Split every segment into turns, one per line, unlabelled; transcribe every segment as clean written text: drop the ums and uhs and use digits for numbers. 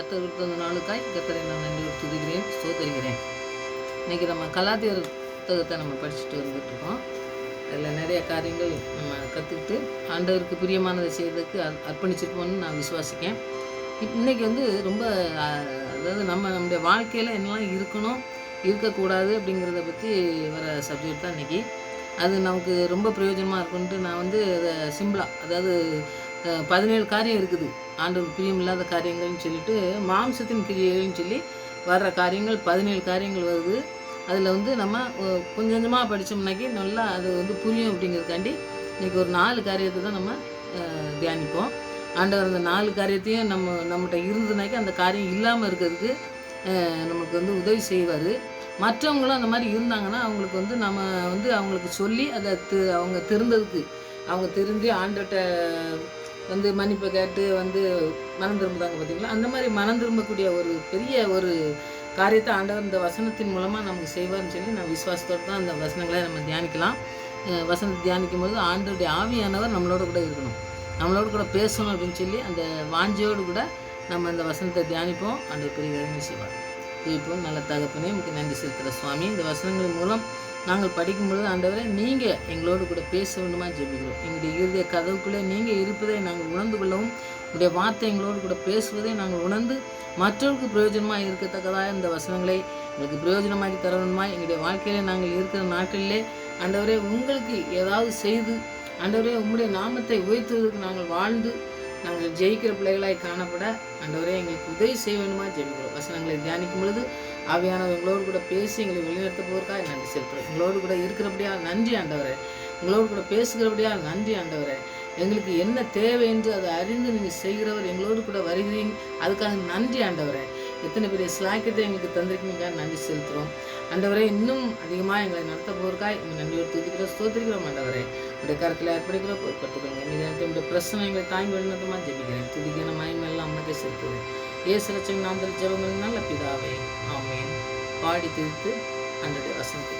கர்த்தர் கொடுத்த நாளுக்காய் கர்த்தரை நான் நன்றி துதிக்கிறேன், ஸ்தோத்தரிக்கிறேன். இன்றைக்கி நம்ம கலாத்தியர் புத்தகத்தை நம்ம படிச்சுட்டு வந்துட்டுருக்கோம். அதில் நிறைய காரியங்கள் நம்ம கற்றுக்கிட்டு ஆண்டவருக்கு பிரியமானதை செய்வதற்கு அர்ப்பணிச்சிருப்போம்னு நான் விசுவாசிக்கேன். இன்றைக்கி ரொம்ப அதாவது நம்முடைய வாழ்க்கையில் என்னெல்லாம் இருக்கணும், இருக்கக்கூடாது அப்படிங்கிறத பற்றி வர சப்ஜெக்ட் தான் இன்றைக்கி. அது நமக்கு ரொம்ப பிரயோஜனமாக இருக்குன்ட்டு நான் அதை சிம்பிளாக, அதாவது 17 காரியம் இருக்குது ஆண்டவருக்கு பிரியமில்லாத காரியங்கள்னு சொல்லிட்டு, மாம்சத்தின் கிரியைகள்னு சொல்லி வர்ற காரியங்கள் 17 காரியங்கள் வருது. அதில் நம்ம கொஞ்சம் கொஞ்சமாக படித்தோம்னாக்கி நல்லா அது புரியும். அப்படிங்கிறதுக்காண்டி இன்றைக்கி ஒரு 4 காரியத்தை தான் நம்ம தியானிப்போம். ஆண்டவர் அந்த 4 காரியத்தையும் நம்மகிட்ட இருந்ததுனாக்கி அந்த காரியம் இல்லாமல் இருக்கிறதுக்கு நமக்கு உதவி செய்வார். மற்றவங்களும் அந்த மாதிரி இருந்தாங்கன்னா அவங்களுக்கு நம்ம அவங்களுக்கு சொல்லி அதை அவங்க திருந்ததுக்கு, அவங்க திருந்தி ஆண்டவர்கிட்ட மன்னிப்பை கேட்டு மனம் திரும்புதாங்க பார்த்தீங்களா. அந்த மாதிரி மனம் திரும்பக்கூடிய ஒரு பெரிய ஒரு காரியத்தை ஆண்டவர் இந்த வசனத்தின் மூலமாக நமக்கு செய்வார்னு சொல்லி நான் விசுவாசத்தோடு தான் அந்த வசனங்களை நம்ம தியானிக்கலாம். வசனத்தை தியானிக்கும் போது ஆண்டவருடைய ஆவியானவர் நம்மளோட கூட இருக்கணும், நம்மளோட கூட பேசணும் அப்படின்னு சொல்லி அந்த வாஞ்சியோடு கூட நம்ம அந்த வசனத்தை தியானிப்போம். ஆண்டவர் பெரிய காரியங்களை செய்வார். இப்போ நல்ல தகப்பனே உங்களுக்கு நன்றி செலுத்துகிற சுவாமி. இந்த வசனங்கள் மூலம் நாங்கள் படிக்கும்பொழுது ஆண்டவரை நீங்கள் எங்களோடு கூட பேச வேண்டுமா ஜெபிக்கிறோம். எங்களுடைய இறுதிய கதவுக்குள்ளே நீங்கள் இருப்பதை நாங்கள் உணர்ந்து கொள்ளவும், உங்களுடைய வார்த்தை எங்களோடு கூட பேசுவதை நாங்கள் உணர்ந்து மற்றவருக்கு பிரயோஜனமாக இருக்கத்தக்கதாக இந்த வசனங்களை எங்களுக்கு பிரயோஜனமாக்கி தரணுமாய் எங்களுடைய வாழ்க்கையிலே நாங்கள் இருக்கிற நாட்களிலே ஆண்டவரே உங்களுக்கு ஏதாவது செய்து ஆண்டவரே உங்களுடைய நாமத்தை உயர்த்துவதற்கு நாங்கள் வாழ்ந்து நாங்கள் ஜெயிக்கிற பிள்ளைகளாய் காணப்பட ஆண்டவரே எங்களுக்கு உதவி செய்ய வேண்டுமா ஜெபிக்கிறோம். வசனங்களை தியானிக்கும் பொழுது ஆவியானவர் எங்களோடு கூட பேசி எங்களை வழிநடத்த போவதற்காக நன்றி செலுத்துகிறோம். எங்களோடு கூட இருக்கிறபடியா நன்றி ஆண்டவரே, எங்களோடு கூட பேசுகிறபடியா நன்றி ஆண்டவரே. எங்களுக்கு என்ன தேவை என்று அதை அறிந்து நீங்கள் செய்கிறவர் எங்களோடு கூட வருகிறீங்க, அதுக்காக நன்றி ஆண்டவரே. எத்தனை பெரிய சிலாக்கியத்தை எங்களுக்கு தந்திருக்கீங்க, நன்றி செலுத்துகிறோம் ஆண்டவரே. இன்னும் அதிகமாக எங்களை நடத்த போவதற்காக எங்கள் நன்றியோடு துதிக்கிறோம், ஸ்தோத்திரிக்கிறோம் ஆண்டவரே. உடைய கருத்தில் ஏற்படுகிறோம், பொறுப்படுத்துக்கிறோங்க. நீங்கள் என்னுடைய பிரச்சனை எங்களை தாங்கி வழிநடத்தமாக ஜெபிக்கிறேன். துதிக்கிற மயமெல்லாம் அம்மக்கே செலுத்துகிறேன். ஏசு ரட்சகன் நாமத்தில் ஜெபங்கள் நல்ல பிதாவே, ஆமென். பாடி திருத்து அன்றைய வசனத்தை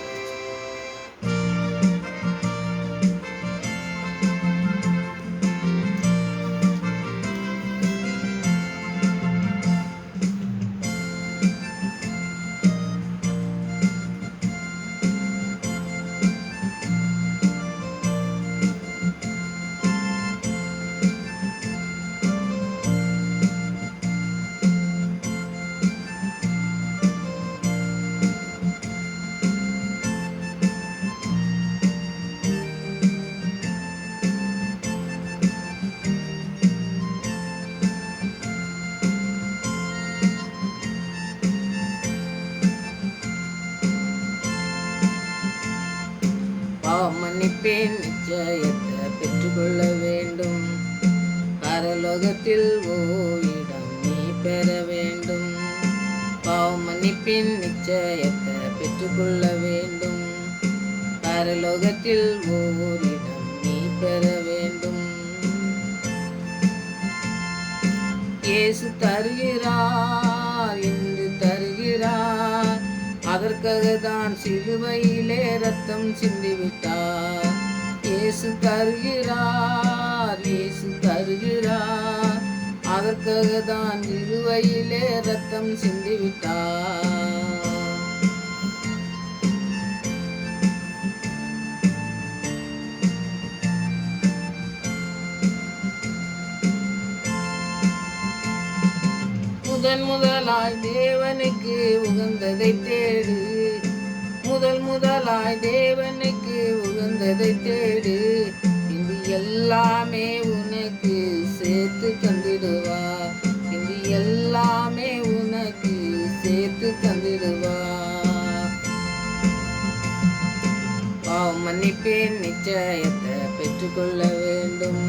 மன்னிப்பேன் நிச்சயத்தை பெற்றுக்கொள்ள வேண்டும். பரலோகத்தில் ஓரிடம் நீ பெற வேண்டும். பாவம் மன்னிப்பின் நிச்சயத்தை பெற்றுக்கொள்ள வேண்டும். பரலோகத்தில் ஓரிடம் நீ பெற வேண்டும். இயேசு தருகிறார் என்று தருகிறார், அதற்காக தான் சிலுவையிலே ரத்தம் சிந்திவிட்டார். இயேசு தருகிறார், இயேசு தருகிறார், அதற்காக தான் சிலுவையிலே ரத்தம் சிந்திவிட்டார். முதலாய் தேவனுக்கு உகந்ததை தேடு, முதலாய் தேவனுக்கு உகந்ததை தேடு. இது எல்லாமே உனக்கு சேர்த்து தந்திடுவா, இது எல்லாமே உனக்கு சேர்த்து தந்திடுவா. பாவம் மன்னிப்பேன் நிச்சயத்தை பெற்றுக்கொள்ள வேண்டும்.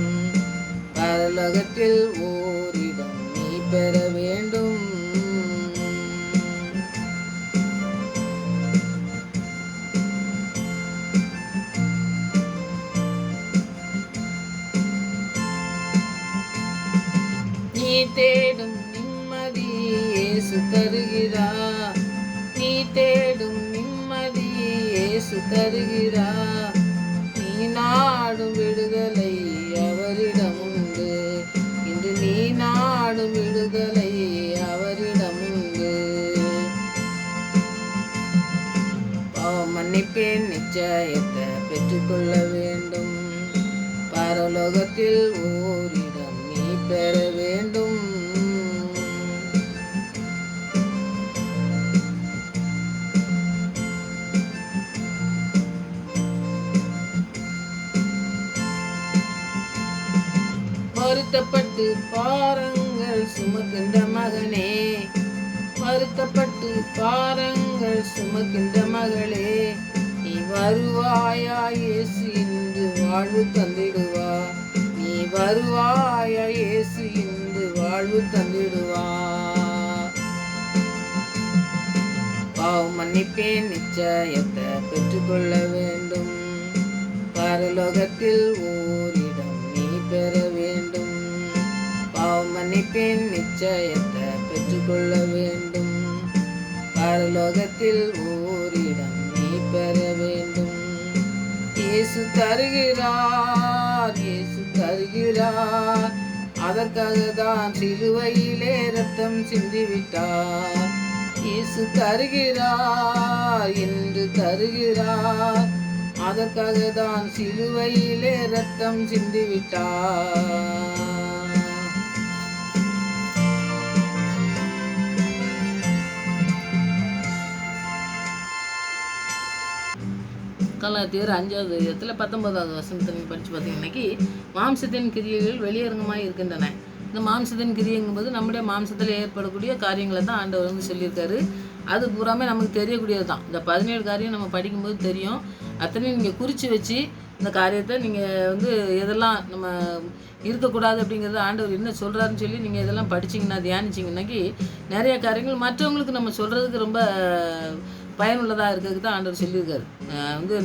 பரலோகத்தில் ஓரிடம் நீ பெற வேண்டும். நீ தேடும் நிம்மதி இயேசு தருகிறார், நீ தேடும் நிம்மதி இயேசு தருகிறார். நீ நாடும் விடுதலை அவரிடம் உண்டு, இன்று நீ நாடும் விடுதலை அவர் பரலோகத்தில் ஓரிடம் நீ பெற வேண்டும். வருத்தப்பட்டு பாரங்கள் சுமக்கின்ற மகனே, வருத்தப்பட்டு பாரங்கள் சுமக்கின்ற மகளே, நீ வருவாயா இயேசு இன்று வாழ்வு தந்திடுவா. நீ வருவாயா இயேசு இன்று வாழ்வு தந்திடுவா. பாவம் மன்னிப்பேன் நிச்சயத்தை பெற்றுக்கொள்ள வேண்டும். பரலோகத்தில் ஓரிடம் நீ பெற வேண்டும். பாவம் மன்னிப்பேன் நிச்சயத்தை பெற்றுக்கொள்ள வேண்டும். பரலோகத்தில் ஓரிடம் நீ பெற வேண்டும். இயேசு தருகிறார், இயேசு தருகிறார். அதற்காக தான் சிலுவையிலே ரத்தம் சிந்திவிட்டார். இயேசு தருகிறார், என்று தருகிறார். அதற்காக தான் சிலுவையிலே ரத்தம் சிந்திவிட்டார். கலாத்தியர் 5வது அதிகாரத்தில் 19வது வசனத்தை நீங்கள் படித்து பார்த்தீங்கன்னாக்கி, மாம்சத்தின் கிரியைகள் வெளியரங்கமாக இருக்கின்றன. இந்த மாம்சத்தின் கிரியைங்கும்போது நம்முடைய மாம்சத்தில் ஏற்படக்கூடிய காரியங்களை தான் ஆண்டவர் வந்து சொல்லியிருக்காரு. அது பூராமே நமக்கு தெரியக்கூடியது தான். இந்த 17 காரியம் நம்ம படிக்கும்போது தெரியும். அத்தனையும் நீங்கள் குறித்து வச்சு இந்த காரியத்தை நீங்கள் வந்து எதெல்லாம் நம்ம இருக்கக்கூடாது அப்படிங்கிறது ஆண்டவர் என்ன சொல்கிறாருன்னு சொல்லி நீங்கள் இதெல்லாம் படிச்சிங்கன்னா தியானிச்சிங்கன்னாக்கி நிறைய காரியங்கள் மற்றவங்களுக்கு நம்ம சொல்கிறதுக்கு ரொம்ப பயனுள்ளதாக இருக்கிறதுக்கு தான் ஆண்டவர் சொல்லியிருக்காரு. வந்து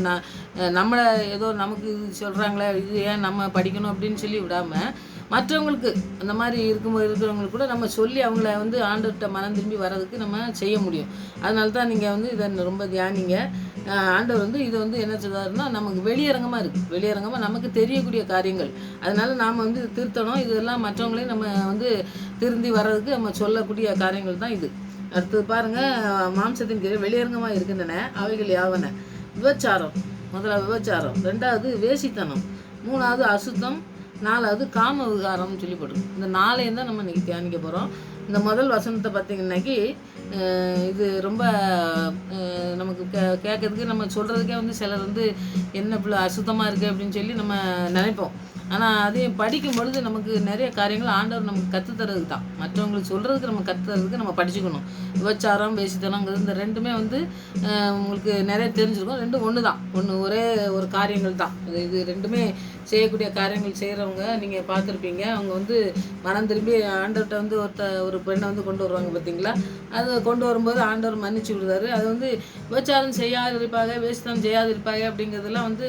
நம்மளை ஏதோ நமக்கு இது சொல்கிறாங்களே, இது ஏன் நம்ம படிக்கணும் அப்படின்னு சொல்லி விடாமல் மற்றவங்களுக்கு அந்த மாதிரி இருக்கிறவங்களுக்கு கூட நம்ம சொல்லி அவங்கள வந்து ஆண்டவர்கிட்ட மனம் திரும்பி வர்றதுக்கு நம்ம செய்ய முடியும். அதனால தான் நீங்கள் வந்து இதை ரொம்ப தியானிங்க. ஆண்டவர் வந்து இதை வந்து என்ன சொல்கிறாருன்னா, நமக்கு வெளியரங்கமாக இருக்குது, வெளியரங்கமாக நமக்கு தெரியக்கூடிய காரியங்கள். அதனால் நாம் வந்து திருத்தணும். இதெல்லாம் மற்றவங்களையும் நம்ம வந்து திருந்தி வர்றதுக்கு நம்ம சொல்லக்கூடிய காரியங்கள் தான் இது. அடுத்தது பாருங்கள், மாம்சத்தின் கீழே வெளியரங்கமாக இருக்கின்றன. அவைகள் யாவன? விபச்சாரம், முதலாவது விபச்சாரம், 2வது வேசித்தனம், 3வது அசுத்தம், 4வது காம விகாரம்னு சொல்லி போட்டிருக்கோம். இந்த 4ஐயும் தான் நம்ம இன்றைக்கி தியானிக்க போகிறோம். இந்த முதல் வசனத்தை பார்த்திங்கன்னாக்கி இது ரொம்ப நமக்கு கேட்கறதுக்கு நம்ம சொல்கிறதுக்கே வந்து சிலர் வந்து என்ன பிள்ளை அசுத்தமாக இருக்குது அப்படின்னு சொல்லி நம்ம நினைப்போம். ஆனால் அதையும் படிக்கும் பொழுது நமக்கு நிறைய காரியங்கள் ஆண்டவர் நமக்கு கற்றுத்தரதுக்கு தான். மற்றவங்களுக்கு சொல்கிறதுக்கு நம்ம கற்றுத்தரதுக்கு நம்ம படிச்சுக்கணும். விபச்சாரம் வேசித்தனங்கிறது இந்த ரெண்டுமே வந்து உங்களுக்கு நிறைய தெரிஞ்சிருக்கும். ரெண்டும் ஒன்று தான், ஒரே ஒரு காரியங்கள் தான். இது ரெண்டுமே செய்யக்கூடிய காரியங்கள் செய்கிறவங்க நீங்கள் பார்த்துருப்பீங்க. அவங்க வந்து மனம் திரும்பி ஆண்டவர்கிட்ட வந்து ஒரு பெண்ணை வந்து கொண்டு வருவாங்க பார்த்தீங்களா. அது கொண்டு வரும்போது ஆண்டவர் மன்னிச்சு விடுவார். அது வந்து விபச்சாரம் செய்யாதிருப்பாங்க, வேசித்தனம் செய்யாதிருப்பாங்க அப்படிங்கிறதெல்லாம் வந்து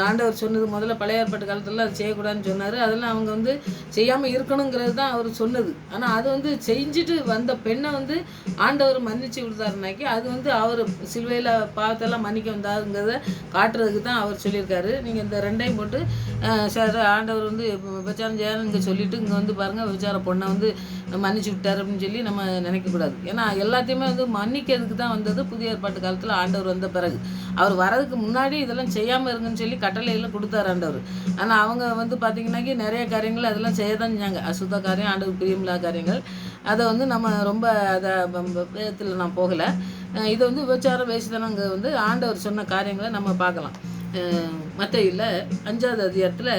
ஆண்டவர் சொன்னது. முதல்ல பழைய ஏற்பாட்டு காலத்தில் அது செய்யக்கூடாதுன்னு சொன்னார். அதெல்லாம் அவங்க வந்து செய்யாமல் இருக்கணுங்கிறது தான் அவர் சொன்னது. ஆனால் அது வந்து செஞ்சுட்டு வந்த பெண்ணை வந்து ஆண்டவர் மன்னிச்சு விடுதாருனாக்கி அது வந்து அவர் சிலுவையில் பாவத்தெல்லாம் மன்னிக்க வந்தாருங்கிறத காட்டுறதுக்கு தான் அவர் சொல்லியிருக்காரு. நீங்கள் இந்த ரெண்டையும் போட்டு சார் ஆண்டவர் வந்து விபச்சாரம் செய்யாருன்னு இங்கே சொல்லிவிட்டு இங்கே வந்து பாருங்கள் விபச்சார பொண்ணை வந்து மன்னிச்சு விட்டார் அப்படின்னு சொல்லி நம்ம நினைக்கக்கூடாது. ஏன்னா எல்லாத்தையுமே வந்து மன்னிக்கிறதுக்கு தான் வந்தது புதிய ஏற்பாட்டு காலத்தில் ஆண்டவர் வந்த பிறகு. அவர் வரதுக்கு முன்னாடி இதெல்லாம் செய்யாமல் இருங்கன்னு சொல்லி கட்டளையெல்லாம் கொடுத்தார் ஆண்டவர். ஆனால் அவங்க வந்து பார்த்திங்கன்னாக்கி நிறைய காரியங்கள் அதெல்லாம் செய்ய தான் செஞ்சாங்க. அசுத்த காரியம், ஆண்டவர் பிரியமில்லாத காரியங்கள். அதை வந்து நம்ம ரொம்ப அதை வேதத்தில் நான் போகலை. இதை வந்து விபச்சாரம் வேசித்தனங்க வந்து ஆண்டவர் சொன்ன காரியங்களை நம்ம பார்க்கலாம். மத்தேயுல 5வது அதிகாரத்தில்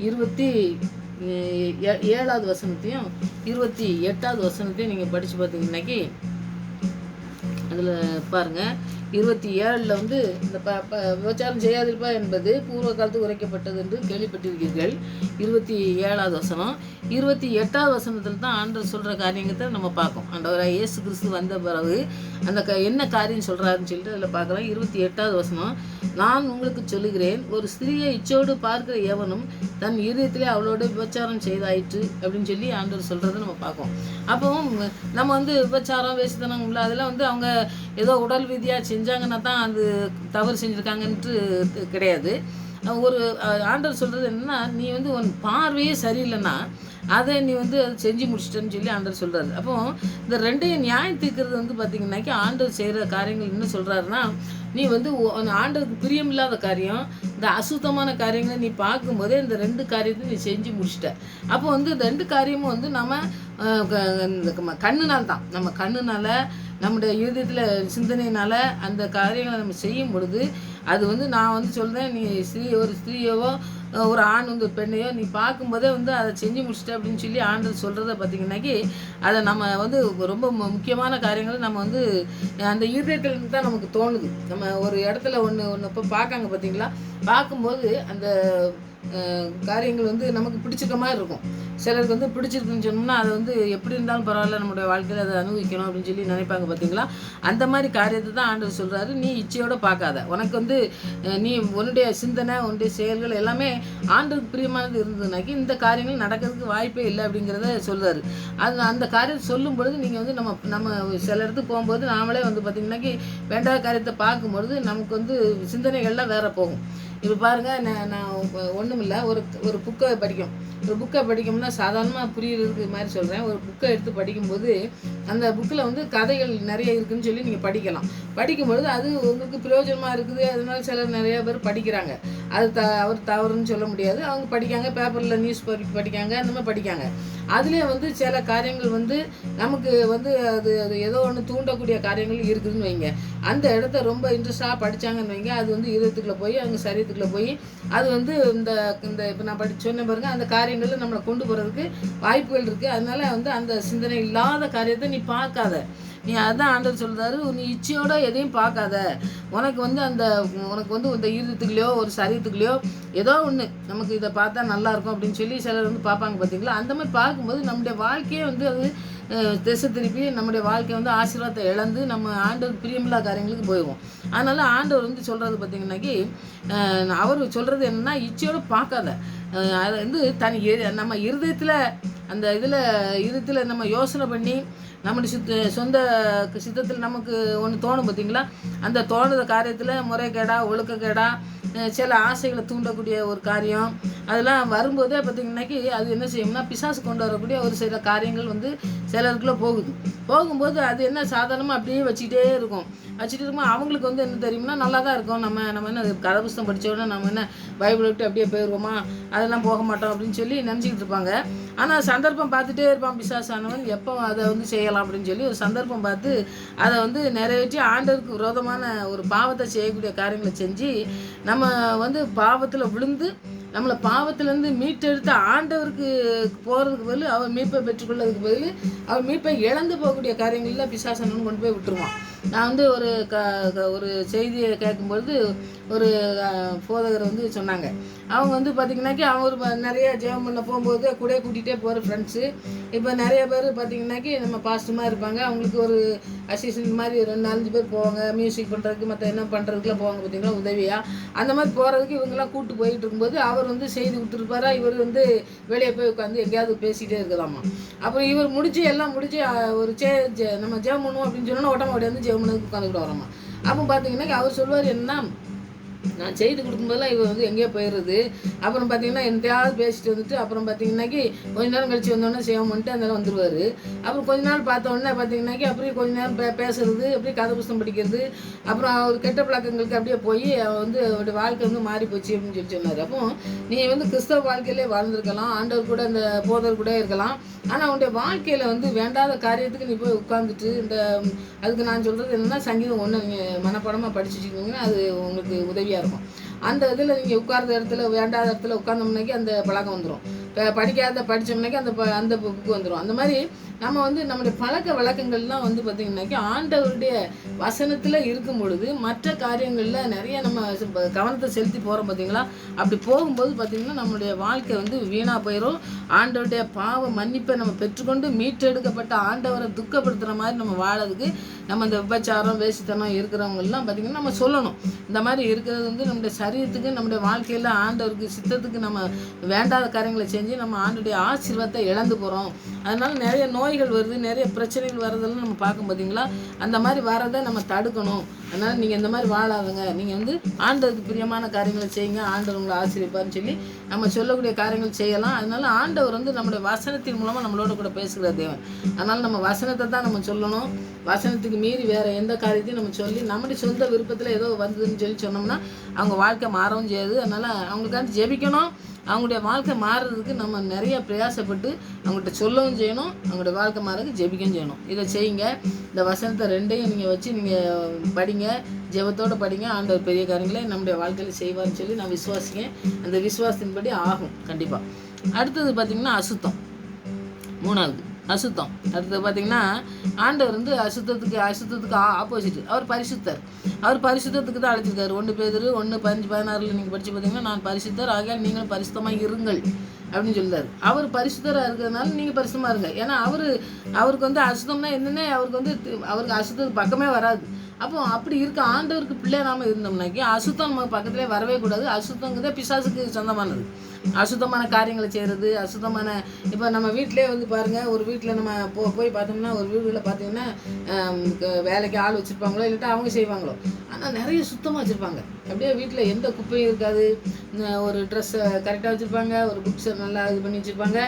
27வது வசனத்தையும் 28வது வசனத்தையும் நீங்கள் படித்து பார்த்தீங்கன்னாக்கி அதில் பாருங்கள், 27ல் வந்து இந்த விபச்சாரம் செய்யாதிருப்பா என்பது பூர்வ காலத்துக்கு உரைக்கப்பட்டது என்று கேள்விப்பட்டிருக்கீர்கள். 27வது வசனம். 28வது வசனத்தில் தான் ஆண்டவர் சொல்கிற காரியத்தை நம்ம பார்க்கோம். ஆண்டவராக இயேசு கிறிஸ்து வந்த பிறகு அந்த என்ன காரியம் சொல்கிறாருன்னு சொல்லிட்டு அதில் பார்க்கலாம். 28வது வசனம், நான் உங்களுக்கு சொல்லுகிறேன், ஒரு ஸ்திரியை இச்சோடு பார்க்கிற எவனும் தன் இருதயத்திலே அவளோட விபச்சாரம் செய்தாயிற்று அப்படின்னு சொல்லி ஆண்டவர் சொல்கிறத நம்ம பார்க்கோம். அப்போ நம்ம வந்து விபச்சாரம் வேசித்தனம் இல்லை, அதெல்லாம் வந்து அவங்க ஏதோ உடல் ரீதியாக செஞ்சாங்கன்னா தான் அது தவறு செஞ்சுருக்காங்கன்ட்டு கிடையாது. ஒரு ஆண்டவர் சொல்கிறது என்னென்னா, நீ வந்து உன் பார்வையே சரியில்லைன்னா அதை நீ வந்து அதை செஞ்சு முடிச்சிட்டேன்னு சொல்லி ஆண்டவர் சொல்கிறாரு. அப்போ இந்த ரெண்டையும் நியாயம் தீர்க்கிறது வந்து பார்த்திங்கனாக்கி ஆண்டவர் செய்கிற காரியங்கள் என்ன சொல்கிறாருன்னா, நீ வந்து ஆண்டவருக்கு பிரியமில்லாத காரியம், இந்த அசுத்தமான காரியங்களை நீ பார்க்கும்போதே இந்த 2 காரியத்தையும் நீ செஞ்சு முடிச்சிட்ட. அப்போ வந்து இந்த 2 காரியமும் வந்து நம்ம இந்த கண்ணுனால் தான், நம்ம கண்ணுனால் நம்முடைய இருதயத்தில் சிந்தனையினால் அந்த காரியங்களை நம்ம செய்யும் பொழுது அது வந்து நான் வந்து சொல்கிறேன், நீ ஒரு ஸ்திரீயவோ ஒரு ஆண் வந்து பெண்ணையோ நீ பார்க்கும்போதே வந்து அதை செஞ்சு முடிச்சிட்ட அப்படின்னு சொல்லி ஆண்டவர் சொல்கிறத பார்த்திங்கன்னாக்கி அதை நம்ம வந்து ரொம்ப முக்கியமான காரியங்களை நம்ம வந்து அந்த இருதயத்துலேருந்து தான் நமக்கு தோணுது. நம்ம ஒரு இடத்துல ஒன்று இப்போ பார்க்காங்க பார்த்தீங்களா, பார்க்கும்போது அந்த காரியங்கள் வந்து நமக்கு பிடிச்சிருக்க மாதிரி இருக்கும். சிலருக்கு வந்து பிடிச்சிருக்குன்னு சொன்னோம்னா அதை வந்து எப்படி இருந்தாலும் பரவாயில்ல நம்மளுடைய வாழ்க்கையில் அதை அனுபவிக்கணும் அப்படின்னு சொல்லி நினைப்பாங்க பார்த்தீங்களா. அந்த மாதிரி காரியத்தை தான் ஆண்டவர் சொல்கிறாரு, நீ இச்சையோடு பார்க்காத. உனக்கு வந்து நீ உன்னுடைய சிந்தனை உன்னுடைய செயல்கள் எல்லாமே ஆண்டவருக்கு பிரியமானது இருந்ததுனாக்கி இந்த காரியங்கள் நடக்கிறதுக்கு வாய்ப்பே இல்லை அப்படிங்கிறத சொல்கிறாரு. அந்த காரியத்தை சொல்லும் பொழுது நீங்கள் வந்து நம்ம சில இடத்துக்கு போகும்போது நாமளே வந்து பார்த்திங்கனாக்கி வேண்டாத காரியத்தை பார்க்கும்பொழுது நமக்கு வந்து சிந்தனைகள்லாம் வேறு போகும். இப்போ பாருங்கள், நான் ஒன்றும் இல்லை, ஒரு புக்கை படிக்கும்னா சாதாரணமாக புரியுறதுக்கு மாதிரி சொல்கிறேன். ஒரு புக்கை எடுத்து படிக்கும்போது அந்த புக்கில் வந்து கதைகள் நிறைய இருக்குதுன்னு சொல்லி நீங்கள் படிக்கும்பொழுது அது உங்களுக்கு பிரயோஜனமாக இருக்குது. அதனால சிலர் நிறைய பேர் படிக்கிறாங்க. அது அவர் தவறுன்னு சொல்ல முடியாது. அவங்க படிக்காங்க, பேப்பரில் நியூஸ் படிக்காங்க, அந்த மாதிரி படிக்காங்க. அதுலேயே வந்து சில காரியங்கள் வந்து நமக்கு வந்து அது ஏதோ ஒன்று தூண்டக்கூடிய காரியங்கள் இருக்குதுன்னு வைங்க. அந்த இடத்த ரொம்ப இன்ட்ரெஸ்டாக படித்தாங்கன்னு வைங்க, அது வந்து இதயத்துக்குள்ளே போய் அவங்க சரீரத்துக்குள்ளே போய் அது வந்து இந்த இப்போ நான் சொன்ன பாருங்கள், அந்த காரியங்களில் நம்மளை கொண்டு போகிறதுக்கு வாய்ப்புகள் இருக்குது. அதனால வந்து அந்த சிந்தனை இல்லாத காரியத்தை நீ பார்க்காத. நீ அதான் ஆண்டவர் சொல்கிறாரு, நீ இச்சையோட எதையும் பார்க்காத. உனக்கு வந்து இந்த இருதயத்துக்குள்ளேயோ ஒரு சரீரத்துக்குள்ளேயோ ஏதோ ஒன்று நமக்கு இதை பார்த்தா நல்லாயிருக்கும் அப்படின்னு சொல்லி சிலர் வந்து பார்ப்பாங்க பார்த்தீங்களா. அந்த மாதிரி பார்க்கும்போது நம்முடைய வாழ்க்கையே வந்து அது திசை திருப்பி நம்முடைய வாழ்க்கை வந்து ஆசீர்வாதத்தை இழந்து நம்ம ஆண்டவர் பிரியமில்லா காரியங்களுக்கு போயிடுவோம். அதனால் ஆண்டவர் வந்து சொல்கிறது பார்த்திங்கனாக்கி அவர் சொல்கிறது என்னென்னா, இச்சையோடு பார்க்காத. அதை வந்து நம்ம இருதயத்தில் அந்த இருதயத்தில் நம்ம யோசனை பண்ணி நம்முடைய சொந்த சித்தத்தில் நமக்கு ஒன்று தோணும் பார்த்திங்களா. அந்த தோணுத காரியத்தில் முறைகேடா ஒழுக்கக்கேடா சில ஆசைகளை தூண்டக்கூடிய ஒரு காரியம் அதெல்லாம் வரும்போதே பார்த்திங்கனாக்கி அது என்ன செய்யும்னா பிசாசு கொண்டு வரக்கூடிய ஒரு சில காரியங்கள் வந்து சிலருக்குள்ளே போகும்போது அது என்ன சாதாரணமாக அப்படியே வச்சுக்கிட்டே இருக்கும். அவங்களுக்கு வந்து என்ன தெரியும்னா நல்லா தான் இருக்கும், நம்ம என்ன கதை புஸ்தகம் படித்தோன்னா நம்ம என்ன பைபிள் விட்டு அப்படியே போயிடுவோமா, அதெல்லாம் போக மாட்டோம் அப்படின்னு சொல்லி நினச்சிக்கிட்டு இருப்பாங்க. ஆனால் சந்தர்ப்பம் பார்த்துட்டே இருப்பான் பிசாசானவன், எப்போ அதை வந்து செய்யலாம் அப்படின்னு சொல்லி ஒரு சந்தர்ப்பம் பார்த்து அதை வந்து நிறைவேற்றி ஆண்டவருக்கு விரோதமான ஒரு பாவத்தை செய்யக்கூடிய காரியங்களை செஞ்சு நம்ம வந்து பாவத்தில் விழுந்து நம்மளை பாவத்திலேருந்து மீட்டெடுத்து ஆண்டவருக்கு போகிறதுக்கு பதில் அவர் மீட்பை பெற்றுக்கொள்ளதுக்கு பதில் அவர் மீட்பை இழந்து போகக்கூடிய காரியங்களில் பிசாசனன்னு கொண்டு போய் விட்டுருவான். நான் வந்து ஒரு செய்தியை கேட்கும்பொழுது ஒரு போதகர் வந்து சொன்னாங்க. அவங்க வந்து பார்த்திங்கனாக்கி அவர் நிறைய ஜெபம் பண்ண போகும்போது கூட கூட்டிகிட்டே போகிற ஃப்ரெண்ட்ஸு. இப்போ நிறைய பேர் பார்த்திங்கனாக்கி நம்ம பாஸ்டமாக இருப்பாங்க, அவங்களுக்கு ஒரு அசிஸ்டன்ட் மாதிரி 2-4 பேர் போவாங்க, மியூசிக் பண்ணுறதுக்கு மற்ற என்ன பண்ணுறதுக்குலாம் போவாங்க பார்த்திங்களா உதவியாக. அந்த மாதிரி போகிறதுக்கு இவங்கெல்லாம் கூப்பிட்டு போயிட்டு இருக்கும்போது அவர் வந்து செய்தி கொடுத்துருப்பாரா, இவர் வந்து வெளியே போய் உட்காந்து எங்கேயாவது பேசிகிட்டே இருக்கலாமா. அப்புறம் இவர் எல்லாம் முடிச்சு ஒரு நம்ம ஜெபம் பண்ணுவோம் அப்படின்னு சொன்னோன்னா உடம்பு அப்படி வந்து ஜெபம் பண்ணதுக்கு உட்காந்துக்கிட்டு வரோமா. அப்போ பார்த்திங்கனாக்கி அவர் சொல்லுவார், என்னன்னா நான் செய்து கொடுக்கும்போதெல்லாம் இவர் வந்து எங்கேயோ போயிடுறது. அப்புறம் பார்த்திங்கன்னா எந்தையாவது பேசிட்டு வந்துட்டு அப்புறம் பார்த்திங்கனாக்கி கொஞ்ச நேரம் கழிச்சு வந்தோடனே சேவம் பண்ணிட்டு அந்த வந்துடுவார். அப்புறம் கொஞ்ச நாள் பார்த்த உடனே பார்த்திங்கனாக்கி அப்படியே கொஞ்ச நேரம் பேசுறது, அப்படியே கதை புஸ்தகம் படிக்கிறது, அப்புறம் அவர் கெட்ட பழக்கங்களுக்கு அப்படியே போய் வந்து அவருடைய வாழ்க்கை வந்து மாறி போச்சு அப்படின்னு சொல்லி சொன்னார். அப்போ நீ வந்து கிறிஸ்தவ வாழ்க்கையிலே வாழ்ந்துருக்கலாம், ஆண்டவர் கூட இந்த போதர் கூட இருக்கலாம், ஆனால் அவனுடைய வாழ்க்கையில் வந்து வேண்டாத காரியத்துக்கு நீ போய் உட்காந்துட்டு அதுக்கு நான் சொல்கிறது என்னென்னா, சங்கீதம் 1 நீங்கள் மனப்பாடமாக படிச்சு வச்சுக்கிட்டீங்கன்னா அது உங்களுக்கு உதவியாக இருக்கும். அந்த இதில் நீங்கள் உட்கார்ந்த இடத்துல வேண்டாத இடத்துல உட்கார்ந்தோம்னாக்கி அந்த பழக்கம் வந்துடும். படித்தோம்னாக்கி அந்த புக்கு வந்துடும். அந்த மாதிரி நம்ம வந்து நம்முடைய பழக்க வழக்கங்கள்லாம் வந்து பார்த்திங்கனாக்கி ஆண்டவருடைய வசனத்தில் இருக்கும் பொழுது மற்ற காரியங்களில் நிறைய நம்ம கவனத்தை செலுத்தி போகிறோம் பார்த்திங்களா. அப்படி போகும்போது பார்த்திங்கன்னா நம்மளுடைய வாழ்க்கை வந்து வீணாக போயிடும். ஆண்டவருடைய பாவ மன்னிப்பை நம்ம பெற்றுக்கொண்டு மீட்டெடுக்கப்பட்ட ஆண்டவரை துக்கப்படுத்துகிற மாதிரி நம்ம வாழறதுக்கு நம்ம இந்த விபச்சாரம் வேசித்தனம் இருக்கிறவங்கெல்லாம் பார்த்திங்கன்னா நம்ம சொல்லணும். இந்த மாதிரி இருக்கிறது வந்து நம்முடைய சரீரத்துக்கு நம்முடைய வாழ்க்கையில் ஆண்டவருக்கு சித்தத்துக்கு நம்ம வேண்டாத காரியங்களை செஞ்சு செஞ்சு நம்ம ஆண்டுடைய ஆசீர்வாதத்தை இழந்து போகிறோம். அதனால நிறைய நோய்கள் வருது, நிறைய பிரச்சனைகள் வர்றதெல்லாம் நம்ம பார்க்கும் பார்த்தீங்களா. அந்த மாதிரி வரதை நம்ம தடுக்கணும். அதனால் நீங்கள் இந்த மாதிரி வாழாதுங்க, நீங்கள் வந்து ஆண்டவருக்கு பிரியமான காரியங்களை செய்யுங்க, ஆண்டவர் உங்களை ஆசீர்வதிப்பார்னு சொல்லி நம்ம சொல்லக்கூடிய காரியங்கள் செய்யலாம். அதனால ஆண்டவர் வந்து நம்முடைய வசனத்தின் மூலமாக நம்மளோட கூட பேசுகிற தேவன். அதனால் நம்ம வசனத்தை தான் நம்ம சொல்லணும். வசனத்துக்கு மீறி வேறு எந்த காரியத்தையும் நம்ம சொல்லி நம்முடைய சொந்த விருப்பத்தில் ஏதோ வந்ததுன்னு சொல்லி சொன்னோம்னா அவங்க வாழ்க்கை மாறவும் செய்யாது. அதனால் அவங்களுக்காண்டி ஜெபிக்கணும். அவங்களுடைய வாழ்க்கை மாறுறதுக்கு நம்ம நிறைய பிரயாசப்பட்டு அவங்கள்ட்ட சொல்லவும் செய்யணும், அவங்களுடைய வாழ்க்கை மாறதுக்கு ஜெபிக்கவும் செய்யணும். இதை செய்யுங்க. இந்த வசனத்தை ரெண்டையும் நீங்கள் வச்சு நீங்கள் படிங்க, ஜெபத்தோடு படிங்க. ஆண்டவர் பெரிய காரியங்களை நம்முடைய வாழ்க்கையில் செய்வார்னு சொல்லி நான் விசுவாசிக்கேன். அந்த விசுவாசத்தின்படி ஆகும் கண்டிப்பாக. அடுத்தது பார்த்திங்கன்னா அசுத்தம். மூணாவது அசுத்தம். அடுத்தது பார்த்திங்கன்னா ஆண்டவர் வந்து அசுத்தத்துக்கு ஆப்போசிட். அவர் பரிசுத்தர். அவர் பரிசுத்தத்துக்கு தான் அழைச்சிருக்காரு. 1 பேதுரு 1:15-16 நீங்கள் படித்து பார்த்தீங்கன்னா, நான் பரிசுத்தர் ஆகையால் நீங்களும் பரிசுத்தமாக இருங்கள் அப்படின்னு சொல்லிட்டார். அவர் பரிசுத்தராக இருக்கிறதுனால நீங்கள் பரிசுத்தமாக இருங்க. ஏன்னா அவருக்கு வந்து அசுத்தம்னா என்னென்ன அவருக்கு அசுத்தத்துக்கு பக்கமே வராது. அப்போ அப்படி இருக்க ஆண்டவருக்கு பிள்ளை நாம இருந்தோம்னாக்கி அசுத்தம் நம்ம பக்கத்துலேயே வரவே கூடாது. அசுத்தங்கிறத பிசாசுக்கு சொந்தமானது. அசுத்தமான காரியங்களை செய்கிறது, அசுத்தமான இப்போ நம்ம வீட்டிலே வந்து பாருங்கள், ஒரு வீட்டில் நம்ம போய் பார்த்தோம்னா ஒரு வீடுகளில் பார்த்தீங்கன்னா வேலைக்கு ஆள் வச்சுருப்பாங்களோ இல்லாட்டா அவங்க செய்வாங்களோ, ஆனால் நிறைய சுத்தமாக வச்சுருப்பாங்க. அப்படியே வீட்டில் எந்த குப்பையும் இருக்காது. ஒரு ட்ரெஸ்ஸை கரெக்டாக வச்சுருப்பாங்க, ஒரு புக்ஸை நல்லா இது பண்ணி வச்சுருப்பாங்க,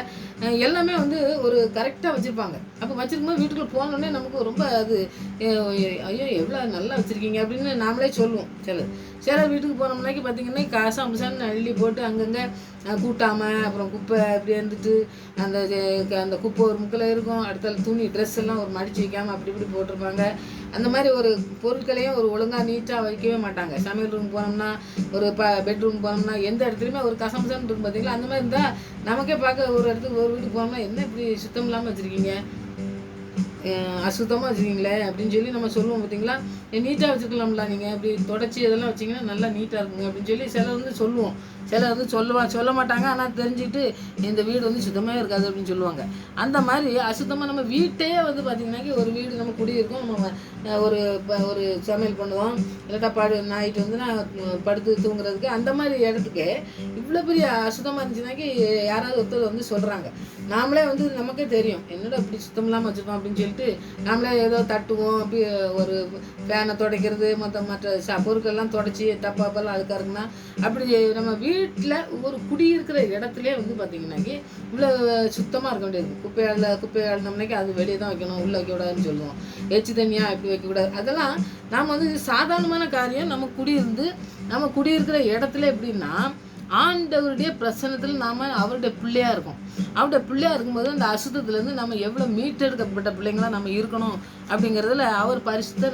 எல்லாமே வந்து ஒரு கரெக்டாக வச்சுருப்பாங்க. அப்போ வச்சுருக்கும்போது வீட்டுக்குள்ளே போனோடனே நமக்கு ரொம்ப அது ஐயோ எவ்வளோ நல்லா வச்சுருக்கீங்க அப்படின்னு நாமளே சொல்லுவோம். சில வீட்டுக்கு போனோம்னாக்கி பார்த்திங்கன்னா காசான்னு அள்ளி போட்டு அங்கங்கே கூட்டாமல் அப்புறம் குப்பை அப்படி இருந்துட்டு அந்த குப்பை ஒரு முக்கில் இருக்கும். அடுத்த துணி ட்ரெஸ் எல்லாம் ஒரு மடித்து வைக்காமல் அப்படி இப்படி போட்டிருப்பாங்க. அந்த மாதிரி ஒரு பொருட்களையும் ஒரு ஒழுங்காக நீட்டாக வைக்கவே மாட்டாங்க. சமையல் ரூம் போனோம்னா, ஒரு பெட்ரூம் போனோம்னா, எந்த இடத்துலையுமே ஒரு கசம்சன்னு இருக்கும் பார்த்தீங்களா. அந்த மாதிரி இருந்தால் நமக்கே பார்க்க ஒரு இடத்துக்கு ஒரு வீட்டுக்கு போனோம்னா என்ன இப்படி சுத்தம் இல்லாமல் வச்சுருக்கீங்க, அசுத்தமாக வச்சுருக்கீங்களே அப்படின்னு சொல்லி நம்ம சொல்லுவோம் பார்த்தீங்களா. நீட்டாக வச்சுக்கலாம்ல, நீங்கள் இப்படி தொடச்சி இதெல்லாம் வச்சிங்கன்னா நல்லா நீட்டாக இருக்குங்க அப்படின்னு சொல்லி சிலர் வந்து சொல்லுவோம். சிலர் வந்து சொல்ல மாட்டாங்க. ஆனால் தெரிஞ்சுக்கிட்டு இந்த வீடு வந்து சுத்தமாக இருக்காது அப்படின்னு சொல்லுவாங்க. அந்த மாதிரி அசுத்தமாக நம்ம வீட்டையே வந்து பார்த்திங்கனாக்கி ஒரு வீடு நம்ம குடியிருக்கோம், நம்ம ஒரு சமையல் பண்ணுவோம், இல்லாட்டா நைட்டு வந்து நான் படுத்து தூங்குறதுக்கு அந்த மாதிரி இடத்துக்கு இவ்வளோ பெரிய அசுத்தமாக இருந்துச்சுனாக்கி யாராவது ஒருத்தர் வந்து சொல்கிறாங்க. நாமளே வந்து நமக்கே தெரியும் என்னடா இப்படி சுத்தம் இல்லாமல் வச்சுருக்கோம் அப்படின்னு சொல்லிட்டு நாமளே ஏதோ தட்டுவோம். அப்படி ஒரு ஃபேனை துடைக்கிறது, மற்ற பொருட்கள்லாம் துடைச்சி டப்பாப்பெல்லாம் அழுக்காக இருக்குன்னா அப்படி நம்ம வீட்டில் ஒரு குடியிருக்கிற இடத்துலே வந்து பார்த்திங்கனாக்கி இவ்வளோ சுத்தமாக இருக்க வேண்டியது. குப்பை ஆடினோம்னாக்கி அது வெளியே தான் வைக்கணும், உள்ளே வைக்கக்கூடாதுன்னு சொல்லுவோம். எச்சு தனியாக இப்படி வைக்கக்கூடாது. அதெல்லாம் நாம் வந்து சாதாரணமான காரியம். நம்ம குடியிருக்கிற இடத்துல எப்படின்னா ஆண்டவருடைய பிரசன்னத்தில் நாம் அவருடைய பிள்ளையாக இருக்கோம். அவருடைய பிள்ளையாக இருக்கும்போது அந்த அசுத்தத்துலேருந்து நம்ம எவ்வளோ மீட்டெடுக்கப்பட்ட பிள்ளைங்களாக நம்ம இருக்கணும் அப்படிங்கிறதுல அவர்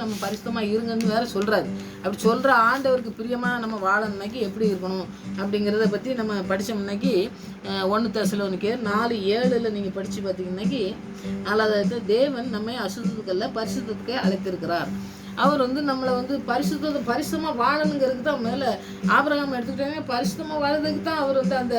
நம்ம பரிசுத்தமாக இருங்கன்னு வேறு சொல்கிறாரு. அப்படி சொல்கிற ஆண்டவருக்கு பிரியமாக நம்ம வாழணும்னாக்கி எப்படி இருக்கணும் அப்படிங்கிறத பற்றி நம்ம படித்தோம்னாக்கி 1 தெசலோனிக்கேயர் 4:7 நீங்கள் படித்து பார்த்தீங்கன்னாக்கி, அல்லாத தேவன் நம்மை அசுத்தத்துக்கல்ல பரிசுத்தத்துக்கே அழைத்திருக்கிறார். அவர் வந்து நம்மளை வந்து பரிசுத்தமாக வாழணுங்கிறதுக்கு தான் மேலே ஆபிரகாம் எடுத்துக்கிட்டாங்க. பரிசுத்தமாக வாழறதுக்கு தான் அவர் வந்து அந்த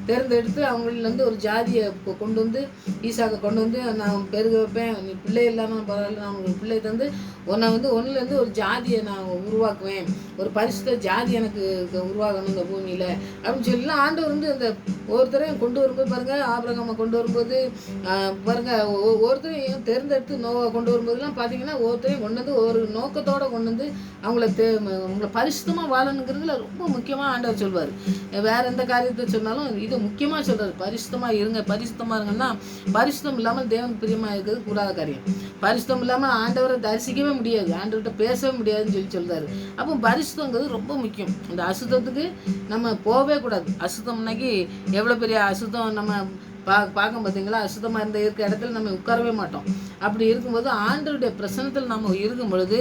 தேர்ந்தெடுத்து அவங்களிலேருந்து ஒரு ஜாதியை கொண்டு வந்து ஈசாக்கை கொண்டு வந்து நான் பெருக வைப்பேன், நீ பிள்ளை இல்லாமல் பரவாயில்ல, நான் உங்களுக்கு பிள்ளை தந்து உன்னை வந்து ஒன்றுலேருந்து ஒரு ஜாதியை நான் உருவாக்குவேன், ஒரு பரிசுத்த ஜாதி எனக்கு உருவாகணும் இந்த பூமியில் அப்படின்னு சொல்லலாம். ஆண்டவர் வந்து அந்த ஒவ்வொருத்தரையும் கொண்டு வரும்போது பாருங்கள், ஆபிரகாமை கொண்டு வரும்போது பாருங்கள், ஒவ்வொருத்தரையும் தேர்ந்தெடுத்து நோவை கொண்டு வரும்போதுலாம் பார்த்தீங்கன்னா ஒவ்வொருத்தரையும் கொண்டு வந்து ஒரு நோக்கத்தோடு கொண்டு வந்து உங்களை பரிசுத்தமாக வாழணுங்கிறதுல ரொம்ப முக்கியமாக ஆண்டவர் சொல்வார். வேறு எந்த காரியத்தை சொன்னாலும் இது முக்கியமாக சொல்கிறார், பரிசுத்தமாக இருங்க. பரிசுத்தமாக இருங்கன்னா பரிசுத்தம் இல்லாமல் தேவனுக்கு பிரியமாக இருக்கிறது கூடாத காரியம். பரிசுத்தம் இல்லாமல் ஆண்டவரை தரிசிக்கவே முடியாது, ஆண்டவர்கிட்ட பேசவே முடியாதுன்னு சொல்கிறாரு. அப்போ பரிசுத்தங்கிறது ரொம்ப முக்கியம். இந்த அசுத்தத்துக்கு நம்ம போகவே கூடாது. அசுத்தம்னாக்கி எவ்வளோ பெரிய அசுத்தம் நம்ம பார்க்க பார்த்தீங்களா. அசுத்தமாக இருக்க இடத்துல நம்ம உட்காரவே மாட்டோம். அப்படி இருக்கும்போது ஆண்டவருடைய பிரசன்னத்தில் நம்ம இருக்கும் பொழுது